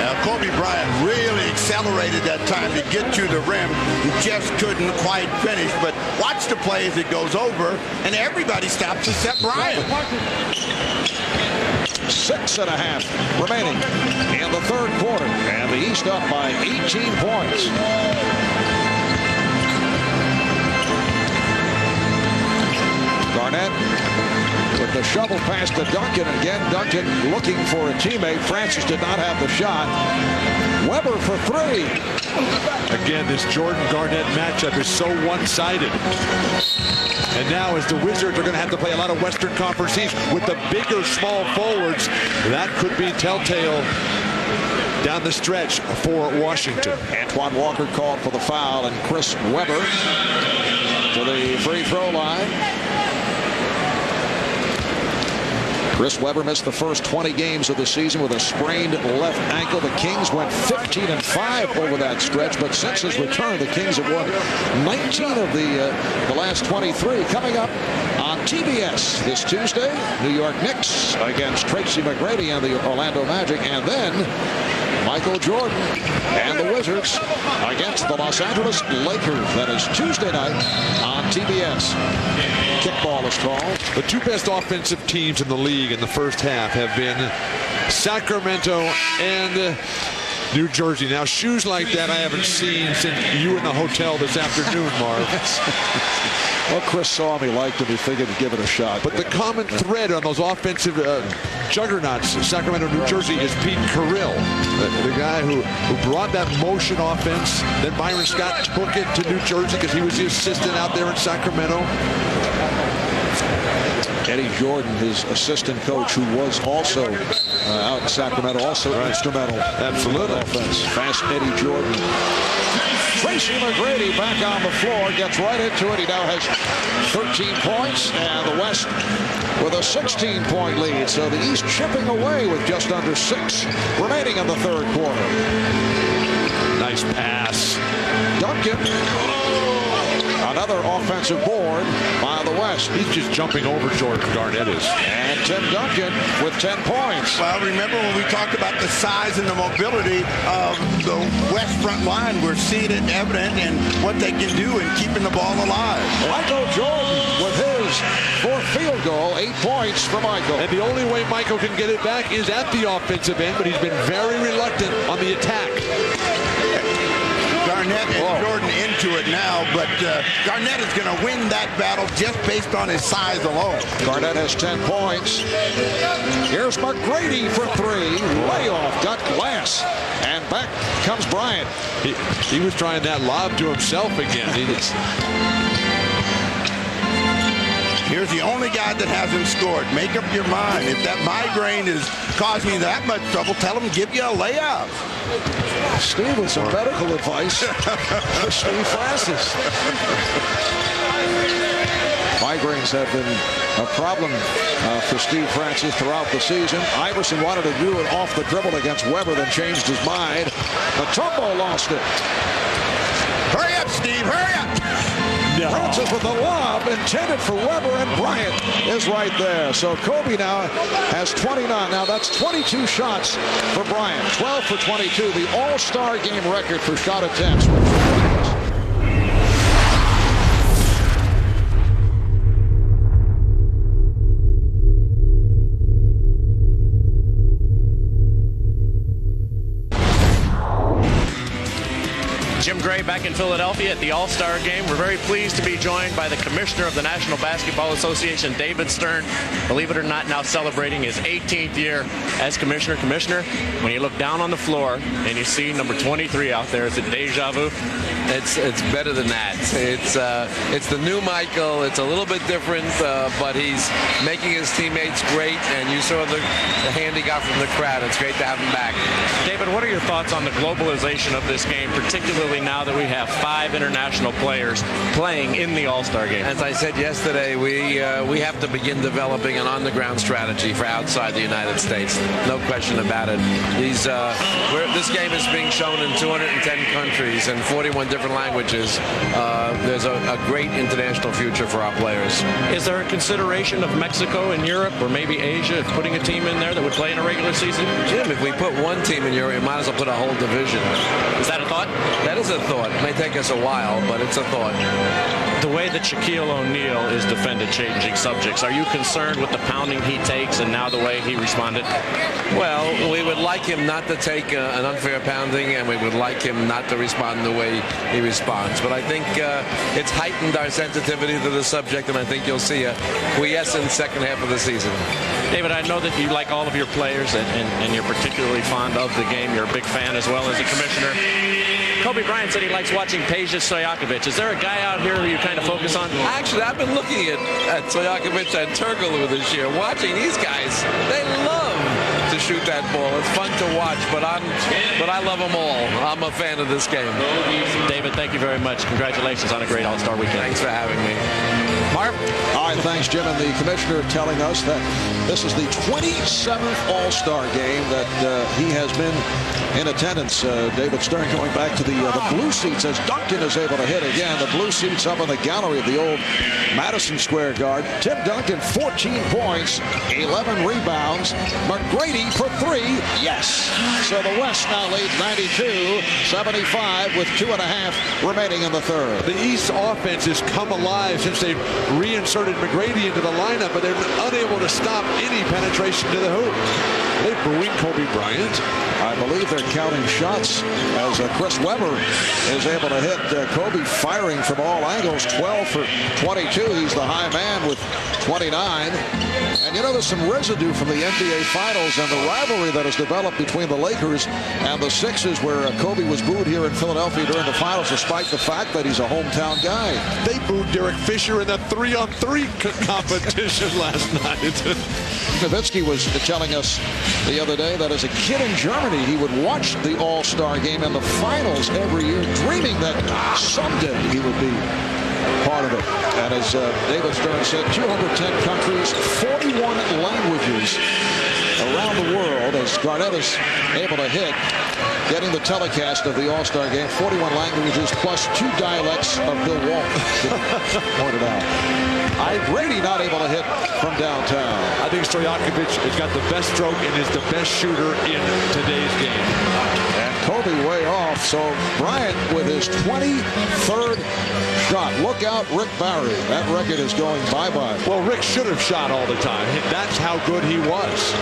S1: Now, Kobe Bryant really accelerated that time to get to the rim. He just couldn't quite finish. But watch the play as it goes over, and everybody stops except Bryant.
S2: 6.5 remaining in the third quarter. And the East up by 18 points. Garnett with the shovel pass to Duncan. Again, Duncan looking for a teammate. Francis did not have the shot. Webber for 3.
S3: Again, this Jordan-Garnett matchup is so one-sided. And now as the Wizards are going to have to play a lot of Western Conference teams with the bigger small forwards, that could be telltale down the stretch for Washington.
S2: Antoine Walker called for the foul, and Chris Webber to the free throw line. Chris Webber missed the first 20 games of the season with a sprained left ankle. The Kings went 15-5 over that stretch, but since his return, the Kings have won 19 of the last 23. Coming up on TBS this Tuesday, New York Knicks against Tracy McGrady and the Orlando Magic, and then Michael Jordan and the Wizards against the Los Angeles Lakers. That is Tuesday night on TBS. Kickball is called.
S3: The two best offensive teams in the league in the first half have been Sacramento and New Jersey. Now, shoes like that I haven't seen since you were in the hotel this afternoon, Marv.
S2: Well, Chris saw him. He liked him. He figured to give it a shot.
S3: But the common thread on those offensive juggernauts, Sacramento, New Jersey, is Pete Carrill, the guy who brought that motion offense. Then Byron Scott took it to New Jersey because he was the assistant out there in Sacramento.
S2: Eddie Jordan, his assistant coach, who was also out in Sacramento, also instrumental.
S3: Absolutely.
S2: Offense. Fast Eddie Jordan. Tracy McGrady back on the floor, gets right into it. He now has 13 points, and the West with a 16-point lead. So the East chipping away with just under 6 remaining in the third quarter.
S3: Nice pass.
S2: Duncan. Another offensive board by the West.
S3: He's just jumping over Jordan Garnett is.
S2: And Tim Duncan with 10 points.
S1: Well, remember when we talked about the size and the mobility of the West front line, we're seeing it evident in what they can do in keeping the ball alive.
S2: Michael Jordan with his fourth field goal, 8 points for Michael.
S3: And the only way Michael can get it back is at the offensive end, but he's been very reluctant on the attack.
S1: Garnett and Jordan into it now, but Garnett is going to win that battle just based on his size alone.
S2: Garnett has 10 points. Here's McGrady for 3. Layoff, got glass. And back comes Bryant.
S3: He was trying that lob to himself again.
S1: Here's the only guy that hasn't scored. Make up your mind. If that migraine is causing you that much trouble, tell him to give you a layup.
S2: Steve with some medical advice for Steve Francis. Migraines have been a problem for Steve Francis throughout the season. Iverson wanted to do it off the dribble against Webber, then changed his mind. Matumbo lost it.
S1: Hurry up, Steve, hurry up!
S2: No. Francis with the lob intended for Webber, and Bryant is right there. So Kobe now has 29. Now that's 22 shots for Bryant. 12 for 22, the All-Star game record for shot attempts.
S4: Jim Gray back in Philadelphia at the All-Star Game. We're very pleased to be joined by the Commissioner of the National Basketball Association, David Stern. Believe it or not, now celebrating his 18th year as Commissioner. Commissioner, when you look down on the floor and you see number 23 out there, is it deja vu?
S11: It's better than that. It's the new Michael. It's a little bit different, but he's making his teammates great, and you saw the hand he got from the crowd. It's great to have him back.
S4: David, what are your thoughts on the globalization of this game, particularly now that we have 5 international players playing in the All-Star Game?
S11: As I said yesterday, we have to begin developing an on-the-ground strategy for outside the United States. No question about it. This game is being shown in 210 countries and 41 different languages. There's a great international future for our players.
S4: Is there a consideration of Mexico and Europe, or maybe Asia, putting a team in there that would play in a regular season?
S11: Jim, if we put one team in Europe, we might as well put a whole division.
S4: Is that a thought?
S11: That is a thought. It may take us a while, but it's a thought.
S4: The way that Shaquille O'Neal is defended, changing subjects, are you concerned with the pounding he takes and now the way he responded?
S11: Well, we would like him not to take an unfair pounding, and we would like him not to respond the way he responds. But I think it's heightened our sensitivity to the subject, and I think you'll see a quiescent second half of the season.
S4: David, I know that you like all of your players, and you're particularly fond of the game. You're a big fan as well as a commissioner. Kobe Bryant said he likes watching Peja Stojakovic. Is there a guy out here that you kind of focus on?
S11: Actually, I've been looking at Stojakovic and Turkoglu this year, watching these guys. They love to shoot that ball. It's fun to watch, but I love them all. I'm a fan of this game.
S4: David, thank you very much. Congratulations on a great All-Star weekend.
S11: Thanks for having me.
S4: Marv?
S2: All right, thanks, Jim. And the commissioner telling us that this is the 27th All-Star game that he has been in attendance. David Stern going back to the blue seats as Duncan is able to hit again. The blue seats up in the gallery of the old Madison Square Garden. Tim Duncan, 14 points, 11 rebounds. McGrady for 3, yes. So the West now leads 92-75 with 2.5 remaining in the third.
S3: The East offense has come alive since they've reinserted McGrady into the lineup, but they're unable to stop any penetration to the hoop. They're booing Kobe Bryant.
S2: I believe they're counting shots as Chris Webber is able to hit Kobe, firing from all angles. 12 for 22. He's the high man with 29. And you know, there's some residue from the NBA Finals and the rivalry that has developed between the Lakers and the Sixers, where Kobe was booed here in Philadelphia during the Finals, despite the fact that he's a hometown guy.
S3: They booed Derek Fisher in the 3-on-3 competition last night.
S2: Nowitzki was telling us the other day that as a kid in Germany, he would watch the All-Star game and the Finals every year, dreaming that someday he would be part of it. And as David Stern said, 210 countries, 41 languages around the world, as Garnett is able to hit, getting the telecast of the All-Star game. 41 languages plus 2 dialects of Bill Walton pointed out. Brady not able to hit from downtown.
S3: I think Stojakovic has got the best stroke and is the best shooter in today's game.
S2: And Kobe way off. So Bryant with his 23rd shot. Look out, Rick Barry. That record is going bye-bye.
S3: Well, Rick should have shot all the time. That's how good he was.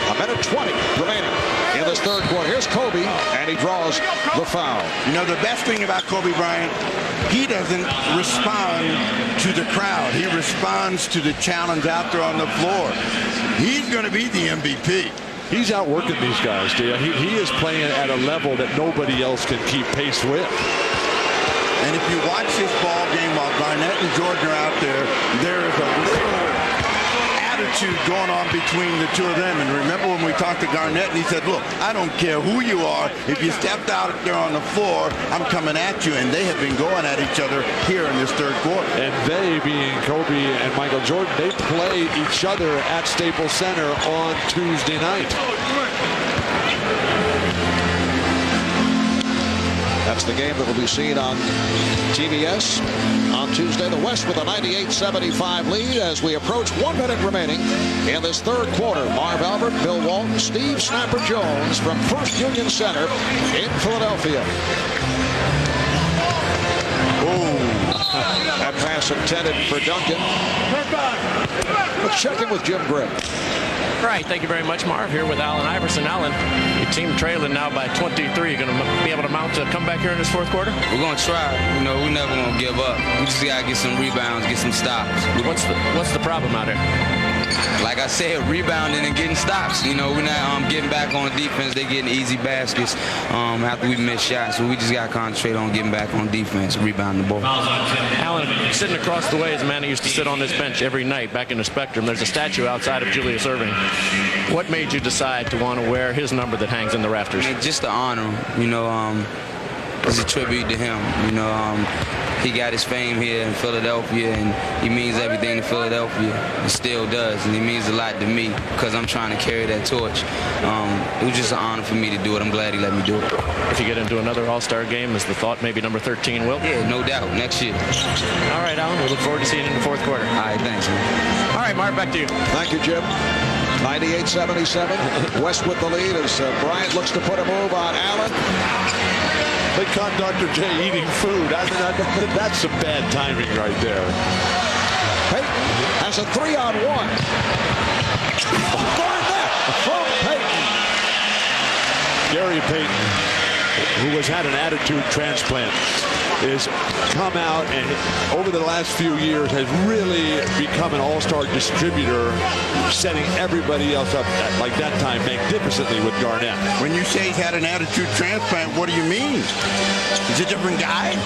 S2: A minute 20 remaining in this third quarter. Here's Kobe, and he draws the foul.
S1: You know, the best thing about Kobe Bryant, he doesn't respond to the crowd. He responds to the challenge out there on the floor. He's going to be the MVP.
S3: He's outworking these guys, Dale. He is playing at a level that nobody else can keep pace with.
S1: And if you watch this ball game while Garnett and Jordan are out there, there is a little attitude going on between the two of them. And remember when we talked to Garnett and he said, look, I don't care who you are. If you stepped out there on the floor, I'm coming at you. And they have been going at each other here in this third quarter.
S3: And they, being Kobe and Michael Jordan, they play each other at Staples Center on Tuesday night.
S2: That's the game that will be seen on TBS on Tuesday. The West with a 98-75 lead as we approach 1 minute remaining in this third quarter. Marv Albert, Bill Walton, Steve Snapper Jones from First Union Center in Philadelphia. That pass intended for Duncan. Let's check in with Jim Gray.
S4: Right, thank you very much, Marv. Here with Allen Iverson. Allen, your team trailing now by 23. You're going to be able to mount a comeback here in this fourth quarter?
S12: We're going to try. You know, we're never going to give up. We just got to get some rebounds, get some stops.
S4: What's the problem out here?
S12: Like I said, rebounding and getting stops. You know, we're not getting back on defense. They're getting easy baskets after we miss shots. So we just got to concentrate on getting back on defense and rebounding the ball.
S4: Allen, sitting across the way is a man who used to sit on this bench every night back in the Spectrum. There's a statue outside of Julius Erving. What made you decide to want to wear his number that hangs in the rafters?
S12: Just to honor him. You know, it's a tribute to him. You know, he got his fame here in Philadelphia, and he means everything to Philadelphia. He still does, and he means a lot to me because I'm trying to carry that torch. It was just an honor for me to do it. I'm glad he let me do it.
S4: If you get into another All-Star game, is the thought maybe number 13 will?
S12: Yeah, no doubt. Next year.
S4: All right, Allen. We look forward to seeing you in the fourth quarter.
S12: All right, thanks, man.
S4: All right, Mark, back to you.
S2: Thank you, Jim. 98-77. West with the lead as Bryant looks to put a move on Allen.
S3: They caught Dr. J eating food. I mean, that's some bad timing right there.
S2: Payton has a 3-on-1. Garnett from Payton.
S3: Gary Payton, who has had an attitude transplant, is come out and over the last few years has really become an all-star distributor, setting everybody else up like that time magnificently with Garnett.
S1: When you say he's had an attitude transplant, what do you mean? He's a different guy?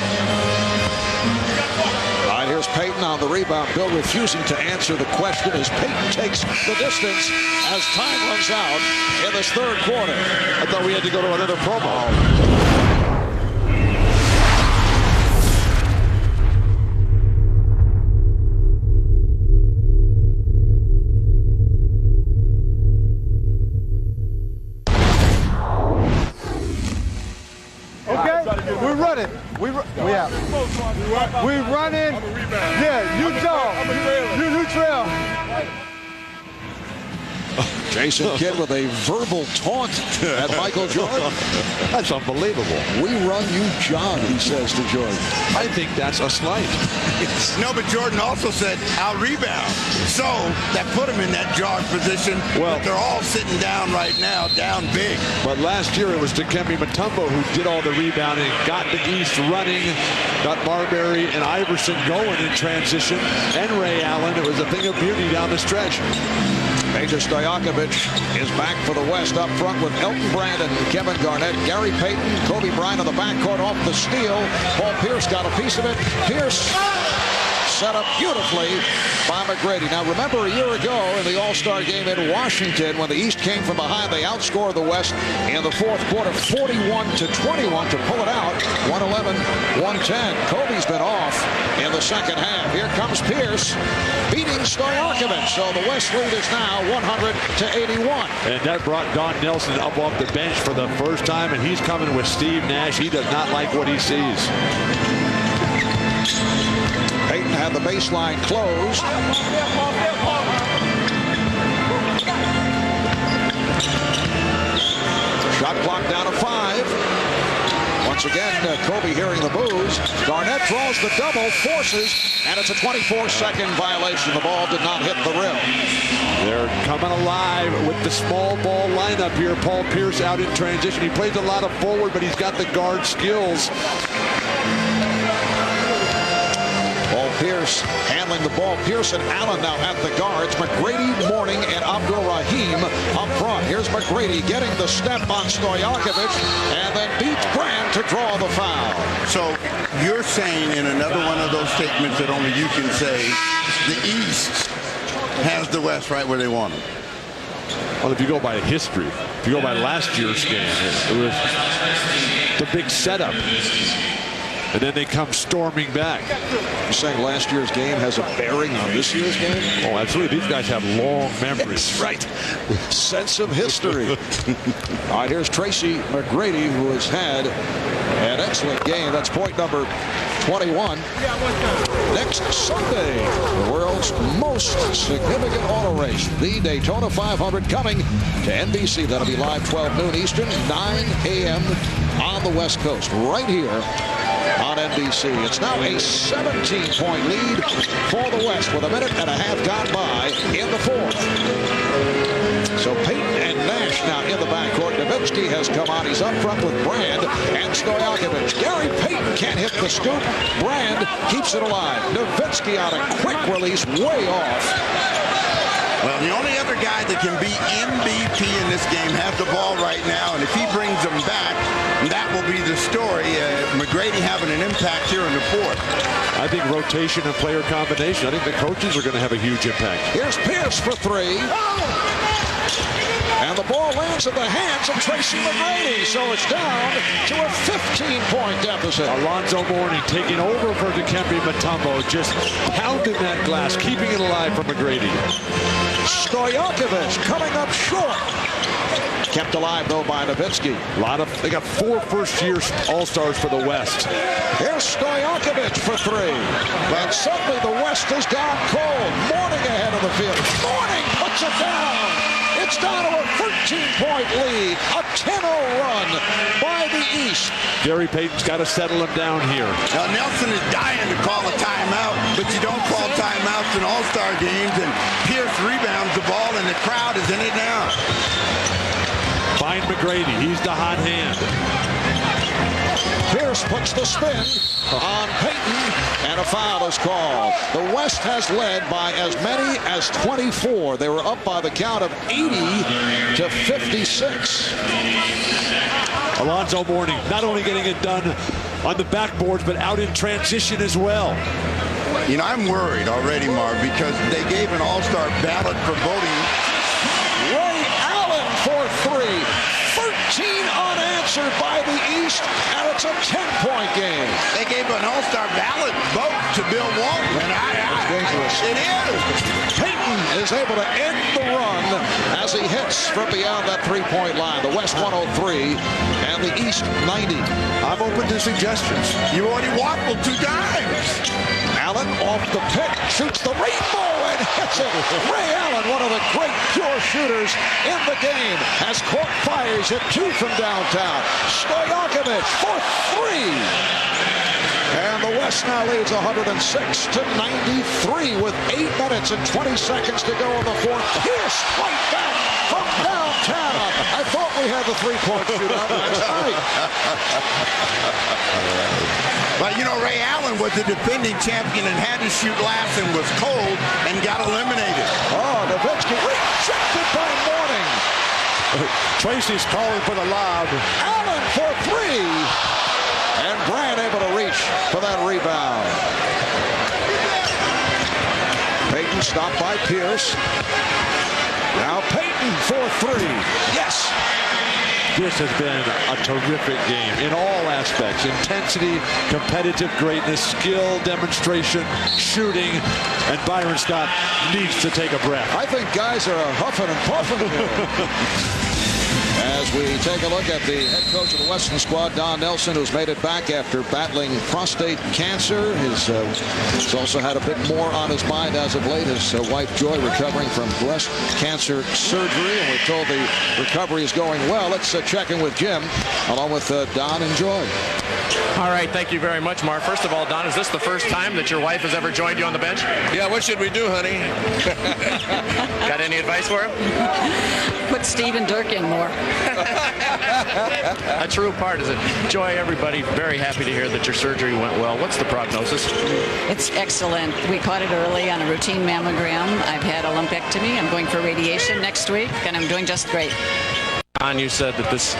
S2: All right, here's Payton on the rebound. Bill refusing to answer the question as Payton takes the distance as time runs out in this third quarter.
S3: I thought we had to go to another promo.
S5: We're running. We out. We running. Yeah, you jog. You trail.
S2: Jason Kidd with a verbal taunt at Michael Jordan.
S3: That's unbelievable.
S2: We run, you jog, he says to Jordan.
S3: I think that's a slight.
S1: No, but Jordan also said, I'll rebound. So that put him in that jog position. Well, but they're all sitting down right now, down big.
S3: But last year it was Dikembe Mutombo who did all the rebounding, got the East running, got Marbury and Iverson going in transition, and Ray Allen. It was a thing of beauty down the stretch.
S2: Major Stojakovic is back for the West up front with Elton Brandon, Kevin Garnett, Gary Payton, Kobe Bryant on the backcourt off the steal. Paul Pierce got a piece of it. Pierce set up beautifully by McGrady. Now remember a year ago in the All-Star game in Washington when the East came from behind, they outscored the West in the fourth quarter 41-21 to pull it out 111-110. Kobe's been off in the second half. Here comes Pierce beating Stojakovic. So the West lead is now 100-81.
S3: And that brought Don Nelson up off the bench for the first time, and he's coming with Steve Nash. He does not like what he sees.
S2: Payton had the baseline closed. Shot clock down to 5. Once again, Kobe hearing the boos. Garnett throws the double, forces, and it's a 24-second violation. The ball did not hit the rim.
S3: They're coming alive with the small ball lineup here. Paul Pierce out in transition. He plays a lot of forward, but he's got the guard skills.
S2: Pierce handling the ball. Pierce and Allen now at the guards. McGrady, Mourning, and Abdul Rahim up front. Here's McGrady getting the step on Stojakovic and then beats Grant to draw the foul.
S1: So you're saying in another one of those statements that only you can say, the East has the West right where they want them.
S3: Well, if you go by history, if you go by last year's game, it was the big setup. And then they come storming back.
S2: You're saying last year's game has a bearing on this year's game?
S3: Oh, absolutely. These guys have long memories.
S2: That's right. Sense of history. All right, here's Tracy McGrady, who has had an excellent game. That's point number 21. Next Sunday, the world's most significant auto race, the Daytona 500, coming to NBC. That'll be live 12 noon Eastern, 9 a.m. on the West Coast, right here on NBC. It's now a 17-point lead for the West with a minute and a half gone by in the fourth. So Payton and Nash now in the backcourt. Nowitzki has come on. He's up front with Brand and Stojakovic. Gary Payton can't hit the scoop. Brand keeps it alive. Nowitzki on a quick release way off.
S1: Well, the only other guy that can be MVP in this game has the ball right now, and if he brings them back, that will be the story. McGrady having an impact here in the fourth.
S3: I think rotation and player combination, I think the coaches are going to have a huge impact.
S2: Here's Pierce for three. And the ball lands in the hands of Tracy McGrady, so it's down to a 15-point deficit.
S3: Alonzo Mourning taking over for Dikembe Mutombo, just pounding that glass, keeping it alive for McGrady.
S2: Stojakovic coming up short. Kept alive, though, by Nowitzki.
S3: They got 4 first-year All-Stars for the West.
S2: Here's Stojakovic for three. And suddenly the West has gone cold. Mourning ahead of the field. Mourning puts it down. It's down to a 13-point lead. A 10-0 run by the East.
S3: Gary Payton's got to settle him down here.
S1: Now, Nelson is dying to call a timeout, but you don't call timeouts in All-Star games, and Pierce rebounds the ball, and the crowd is in it now.
S3: Find McGrady. He's the hot hand.
S2: Pierce puts the spin on Payton, and a foul is called. The West has led by as many as 24. They were up by the count of 80 to 56.
S3: Alonzo Mourning not only getting it done on the backboards, but out in transition as well.
S1: You know, I'm worried already, Marv, because they gave an All-Star ballot for voting.
S2: Ray Allen for three. 13 unanswered by the East, and it's a 10-point game.
S1: They gave an All-Star ballot vote to Bill Walton.
S2: That's dangerous.
S1: It is.
S2: Payton is able to end the run as he hits from beyond that three-point line. The West 103 and the East 90.
S3: I'm open to suggestions.
S1: You already waffled 2 times.
S2: Allen off the pick, shoots the rainbow and hits it. Ray Allen, one of the great pure shooters in the game, has caught fires at 2 from downtown. Stojakovic for 3. And the West now leads 106 to 93 with 8 minutes and 20 seconds to go in the fourth. Pierce right back from downtown. I thought we had the 3-point shootout last night.
S1: But, you know, Ray Allen was the defending champion and had to shoot last and was cold and got eliminated.
S2: Oh, Nowitzki rejected by Mourning.
S3: Tracy's calling for the lob.
S2: Allen for 3. And Brand able to reach for that rebound. Payton stopped by Pierce. Now Payton for 3. Yes.
S3: This has been a terrific game in all aspects. Intensity, competitive greatness, skill, demonstration, shooting, and Byron Scott needs to take a breath.
S2: I think guys are huffing and puffing here. As we take a look at the head coach of the Western squad, Don Nelson, who's made it back after battling prostate cancer. He's also had a bit more on his mind as of late. His wife, Joy, recovering from breast cancer surgery, and we're told the recovery is going well. Let's check in with Jim, along with Don and Joy.
S4: All right, thank you very much, Mark. First of all, Don, is this the first time that your wife has ever joined you on the bench?
S11: Yeah, what should we do, honey?
S4: Got any advice for him?
S13: Put Steve and Dirk in more.
S4: A true part, is it? Joy, everybody very happy to hear that your surgery went well. What's the prognosis?
S13: It's excellent. We caught it early on a routine mammogram. I've had a lumpectomy. I'm going for radiation next week, and I'm doing just great.
S4: Don, you said that this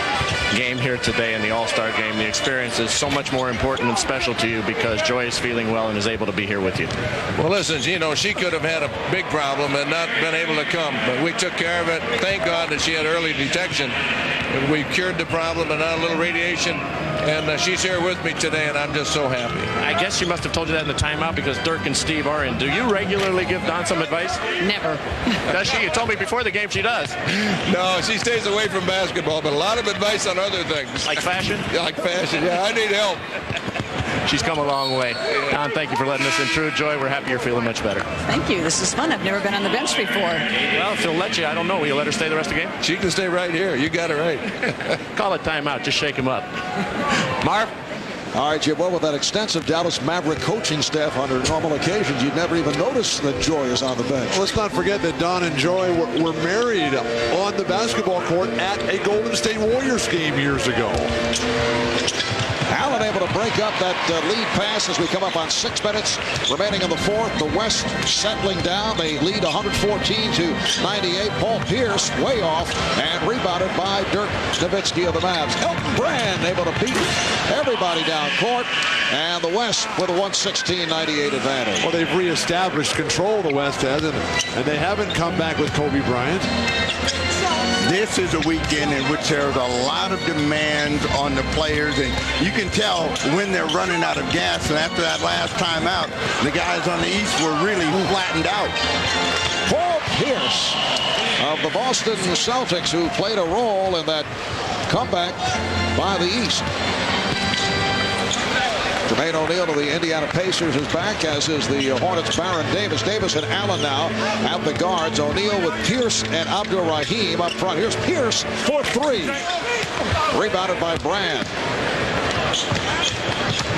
S4: game here today in the All-Star game, the experience is so much more important and special to you because Joy is feeling well and is able to be here with you.
S14: Well, listen, you know, she could have had a big problem and not been able to come, but we took care of it. Thank God that she had early detection. We cured the problem and now a little radiation, and she's here with me today, and I'm just so happy.
S4: I guess she must have told you that in the timeout because Dirk and Steve are in. Do you regularly give Don some advice?
S13: Never.
S4: Does she? You told me before the game she does.
S14: No, she stays away from basketball, but a lot of advice on other things.
S4: Like fashion?
S14: Yeah, like fashion. Yeah, I need help.
S4: She's come a long way. Don, thank you for letting us intrude. Joy, we're happy you're feeling much better.
S13: Thank you. This is fun. I've never been on the bench before.
S4: Well, if she'll let you, I don't know. Will you let her stay the rest of the game?
S14: She can stay right here. You got it right.
S4: Call it timeout. Just shake him up. Marv?
S2: All right, Jim. Well, with that extensive Dallas Maverick coaching staff under normal occasions, you'd never even notice that Joy is on the bench.
S3: Well, let's not forget that Don and Joy were married on the basketball court at a Golden State Warriors game years ago.
S2: Allen able to break up that lead pass as we come up on 6 minutes remaining in the fourth. The West settling down. They lead 114-98. Paul Pierce way off and rebounded by Dirk Nowitzki of the Mavs. Elton Brand able to beat everybody down court. And the West with a 116-98 advantage.
S3: Well, they've reestablished control, the West has, and they haven't come back with Kobe Bryant.
S1: This is a weekend in which there's a lot of demands on the players, and you can tell when they're running out of gas. And after that last timeout, the guys on the East were really flattened out.
S2: Paul Pierce of the Boston Celtics, who played a role in that comeback by the East. Jermaine O'Neal of the Indiana Pacers is back, as is the Hornets' Baron Davis. Davis and Allen now at the guards. O'Neal with Pierce and Abdul Rahim up front. Here's Pierce for 3. Rebounded by Brand.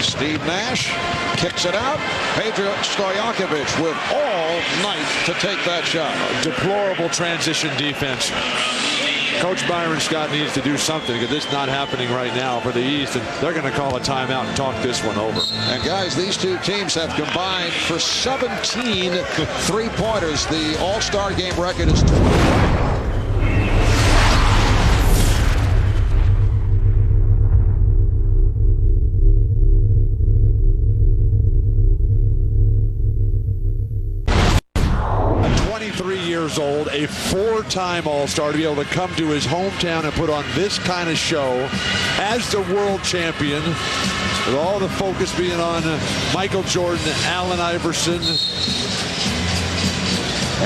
S2: Steve Nash kicks it out. Pedro Stojakovic with all night to take that shot.
S3: Deplorable transition defense. Coach Byron Scott needs to do something because it's not happening right now for the East, and they're going to call a timeout and talk this one over.
S2: And guys, these two teams have combined for 17 3-pointers. The All-Star game record is 20.
S3: 23 years old, a 4-time All-Star, to be able to come to his hometown and put on this kind of show as the world champion, with all the focus being on Michael Jordan, Allen Iverson.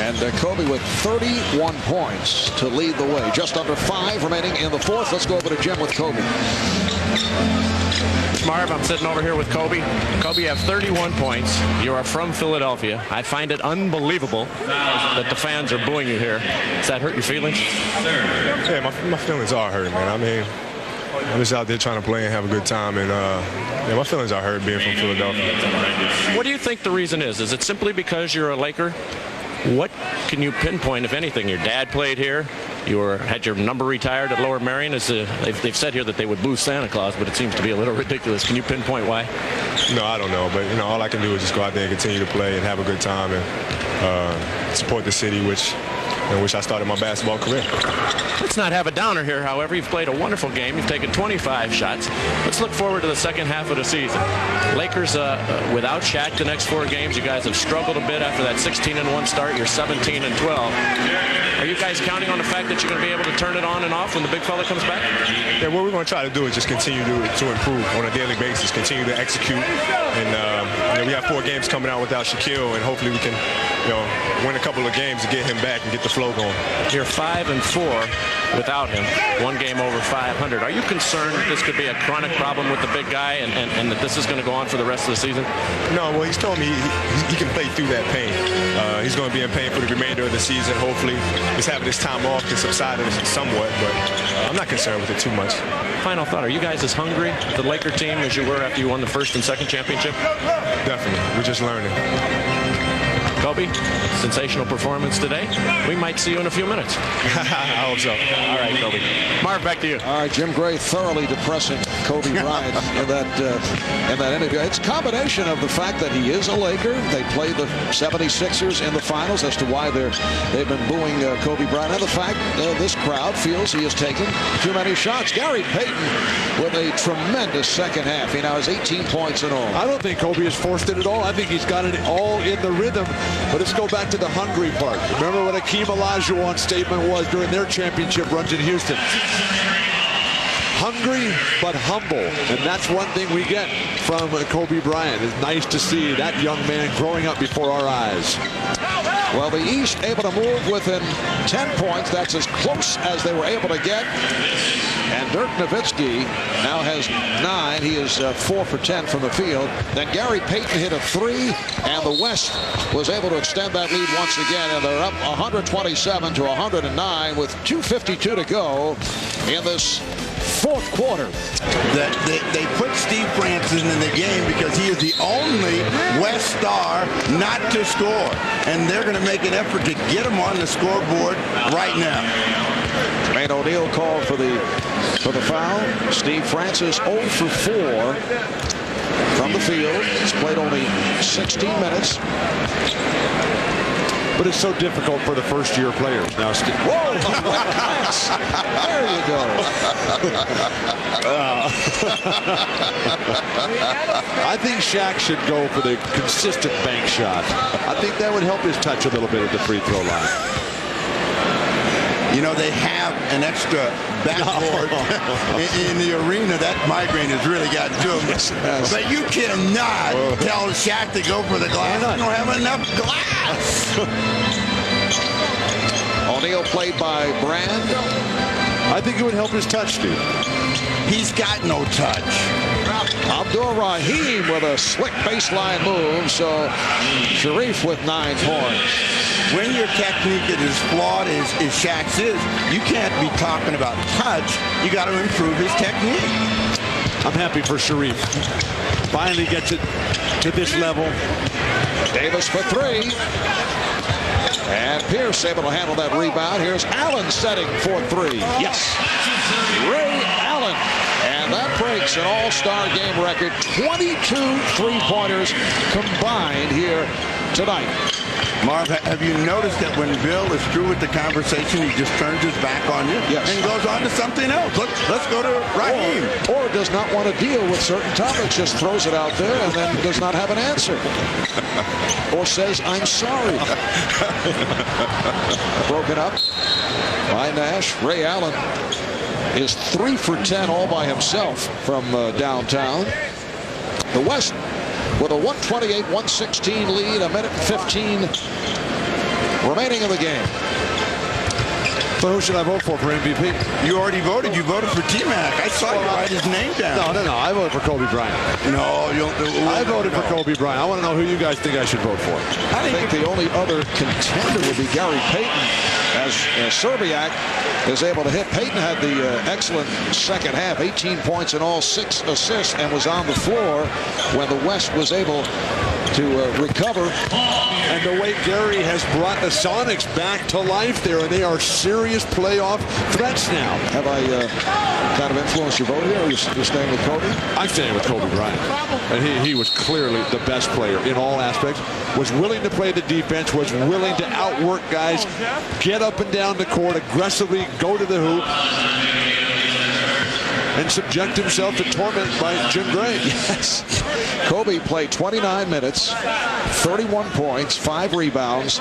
S2: And Kobe with 31 points to lead the way. Just under 5 remaining in the fourth. Let's go over to Jim with Kobe.
S4: Marv, I'm sitting over here with Kobe. Kobe, you have 31 points. You are from Philadelphia. I find it unbelievable that the fans are booing you here. Does that hurt your feelings?
S9: Yeah, my feelings are hurt, man. I mean, I'm just out there trying to play and have a good time, and yeah, my feelings are hurt being from Philadelphia.
S4: What do you think the reason is? Is it simply because you're a Laker? What can you pinpoint, if anything? Your dad played here. You had your number retired at Lower Merion. They've said here that they would boo Santa Claus, but it seems to be a little ridiculous. Can you pinpoint why?
S9: No, I don't know. But, you know, all I can do is just go out there and continue to play and have a good time and support the city, in which I started my basketball career.
S4: Let's not have a downer here, however. You've played a wonderful game. You've taken 25 shots. Let's look forward to the second half of the season. Lakers without Shaq the next 4 games. You guys have struggled a bit after that 16-1 start. You're 17-12. Are you guys counting on the fact that you're going to be able to turn it on and off when the big fella comes back?
S9: Yeah, what we're going to try to do is just continue to improve on a daily basis, continue to execute. And we have 4 games coming out without Shaquille, and hopefully we can win a couple of games to get him back and get the flow going.
S4: You're 5-4 without him. 1 game over 500. Are you concerned that this could be a chronic problem with the big guy and that this is going to go on for the rest of the season?
S9: No, well, he's told me he can play through that pain. He's going to be in pain for the remainder of the season. Hopefully, just having this time off can subside it somewhat, but I'm not concerned with it too much.
S4: Final thought, are you guys as hungry, the Laker team, as you were after you won the first and second championship?
S9: Definitely. We're just learning.
S4: Kobe, sensational performance today. We might see you in a few minutes.
S10: I hope so.
S4: All right, Kobe. Marv, back to you.
S2: All right, Jim Gray thoroughly depressing Kobe Bryant in that interview. It's a combination of the fact that he is a Laker. They play the 76ers in the finals as to why they've been booing Kobe Bryant, and the fact this crowd feels he has taken too many shots. Gary Payton with a tremendous second half. He now has 18 points in all.
S3: I don't think Kobe has forced it at all. I think he's got it all in the rhythm. But let's go back to the hungry part. Remember what Hakeem Olajuwon's statement was during their championship runs in Houston. Hungry but humble, and that's one thing we get from Kobe Bryant. It's nice to see that young man growing up before our eyes.
S2: Well, the East able to move within 10 points. That's as close as they were able to get. And Dirk Nowitzki now has 9. He is 4 for 10 from the field. Then Gary Payton hit a 3, and the West was able to extend that lead once again, and they're up 127 to 109 with 2:52 to go in this fourth quarter.
S1: They put Steve Francis in the game because he is the only West star not to score, and they're going to make an effort to get him on the scoreboard right now.
S2: Jermaine O'Neal called for the foul. Steve Francis 0 for 4 from the field. He's played only 16 minutes.
S3: But it's so difficult for the first-year players. Now,
S2: whoa! There you go.
S3: I think Shaq should go for the consistent bank shot. I think that would help his touch a little bit at the free throw line.
S1: You know, they have an extra backboard in the arena. That migraine has really got to him. But you cannot tell Shaq to go for the glass. You don't have enough glass.
S2: O'Neal played by Brand.
S3: I think it would help his touch, Steve.
S1: He's got no touch.
S2: Abdul Rahim with a slick baseline move. So Sharif with 9 points.
S1: When your technique is as flawed as Shaq's is, you can't be talking about touch. You got to improve his technique.
S3: I'm happy for Sharif. Finally gets it to this level.
S2: Davis for 3. And Pierce able to handle that rebound. Here's Allen setting for 3. Yes. Ray Allen. And that breaks an all-star game record. 22 three-pointers combined here tonight.
S1: Marv, have you noticed that when Bill is through with the conversation, he just turns his back on you and goes on to something else? Let's go to Raheem.
S2: Or does not want to deal with certain topics, just throws it out there and then does not have an answer. Or says, I'm sorry. Broken up by Nash. Ray Allen is 3 for 10 all by himself from downtown. The West with a 128-116 lead, a minute and 15 remaining in the game.
S3: So who should I vote for MVP?
S1: You already voted. You voted for T-Mac. I saw you write his name down.
S3: No. I voted for Kobe Bryant.
S1: No, you don't.
S3: I voted for Kobe Bryant. I want to know who you guys think I should vote for.
S2: I think the only other contender would be Gary Payton, as Serbiak is able to hit. Payton had the excellent second half, 18 points in all, 6 assists, and was on the floor when the West was able to recover.
S3: And the way Gary has brought the Sonics back to life there, and they are serious playoff threats now.
S2: Have I kind of influenced your vote here, or are you staying with Kobe?
S3: I'm staying with Kobe Bryant. And he was clearly the best player in all aspects, was willing to play the defense, was willing to outwork guys, get up and down the court, aggressively go to the hoop, and subject himself to torment by Jim Gray.
S2: Yes. Kobe played 29 minutes, 31 points, 5 rebounds,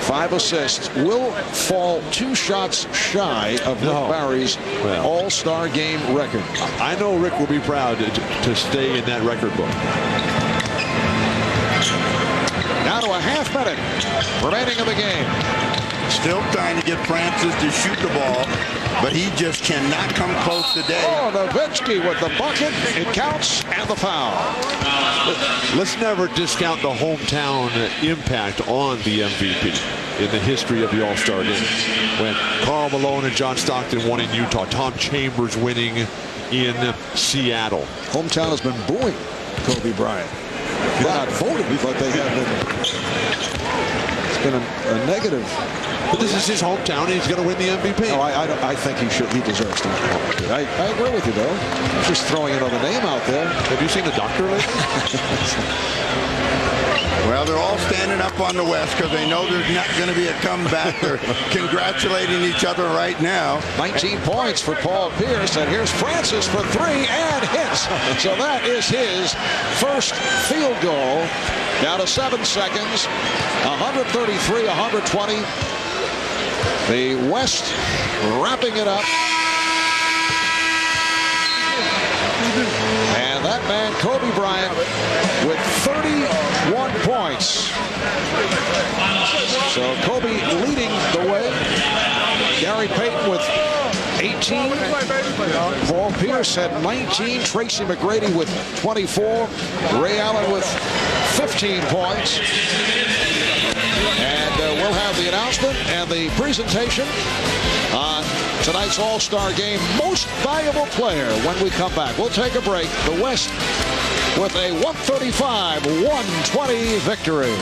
S2: 5 assists. Will fall 2 shots shy of Rick Barry's all-star game record.
S3: I know Rick will be proud to stay in that record book.
S2: Now to a half minute remaining in the game.
S1: Still trying to get Francis to shoot the ball, but he just cannot come close today.
S2: Oh, Nowitzki with the bucket. It counts, and the foul.
S3: Let's never discount the hometown impact on the MVP in the history of the All-Star game. When Karl Malone and John Stockton won in Utah, Tom Chambers winning in Seattle.
S2: Hometown has been booing Kobe Bryant. They're not voted, but they have been. It's been a negative.
S3: But this is his hometown, and he's going to win the MVP.
S2: No, I think he deserves to win. I agree with you, though. I'm just throwing another name out there.
S3: Have you seen the doctor lately?
S1: Well, they're all standing up on the West because they know there's not going to be a comeback. They're congratulating each other right now.
S2: 19 points for Paul Pierce, and here's Francis for 3 and hits. So that is his first field goal. Down to 7 seconds. 133-120. The West wrapping it up. And that man, Kobe Bryant, with 31 points. So Kobe leading the way. Gary Payton with 18. Paul Pierce had 19. Tracy McGrady with 24. Ray Allen with 15 points. And we'll have the announcement and the presentation on tonight's All-Star Game Most Valuable Player when we come back. We'll take a break. The West with a 135-120 victory.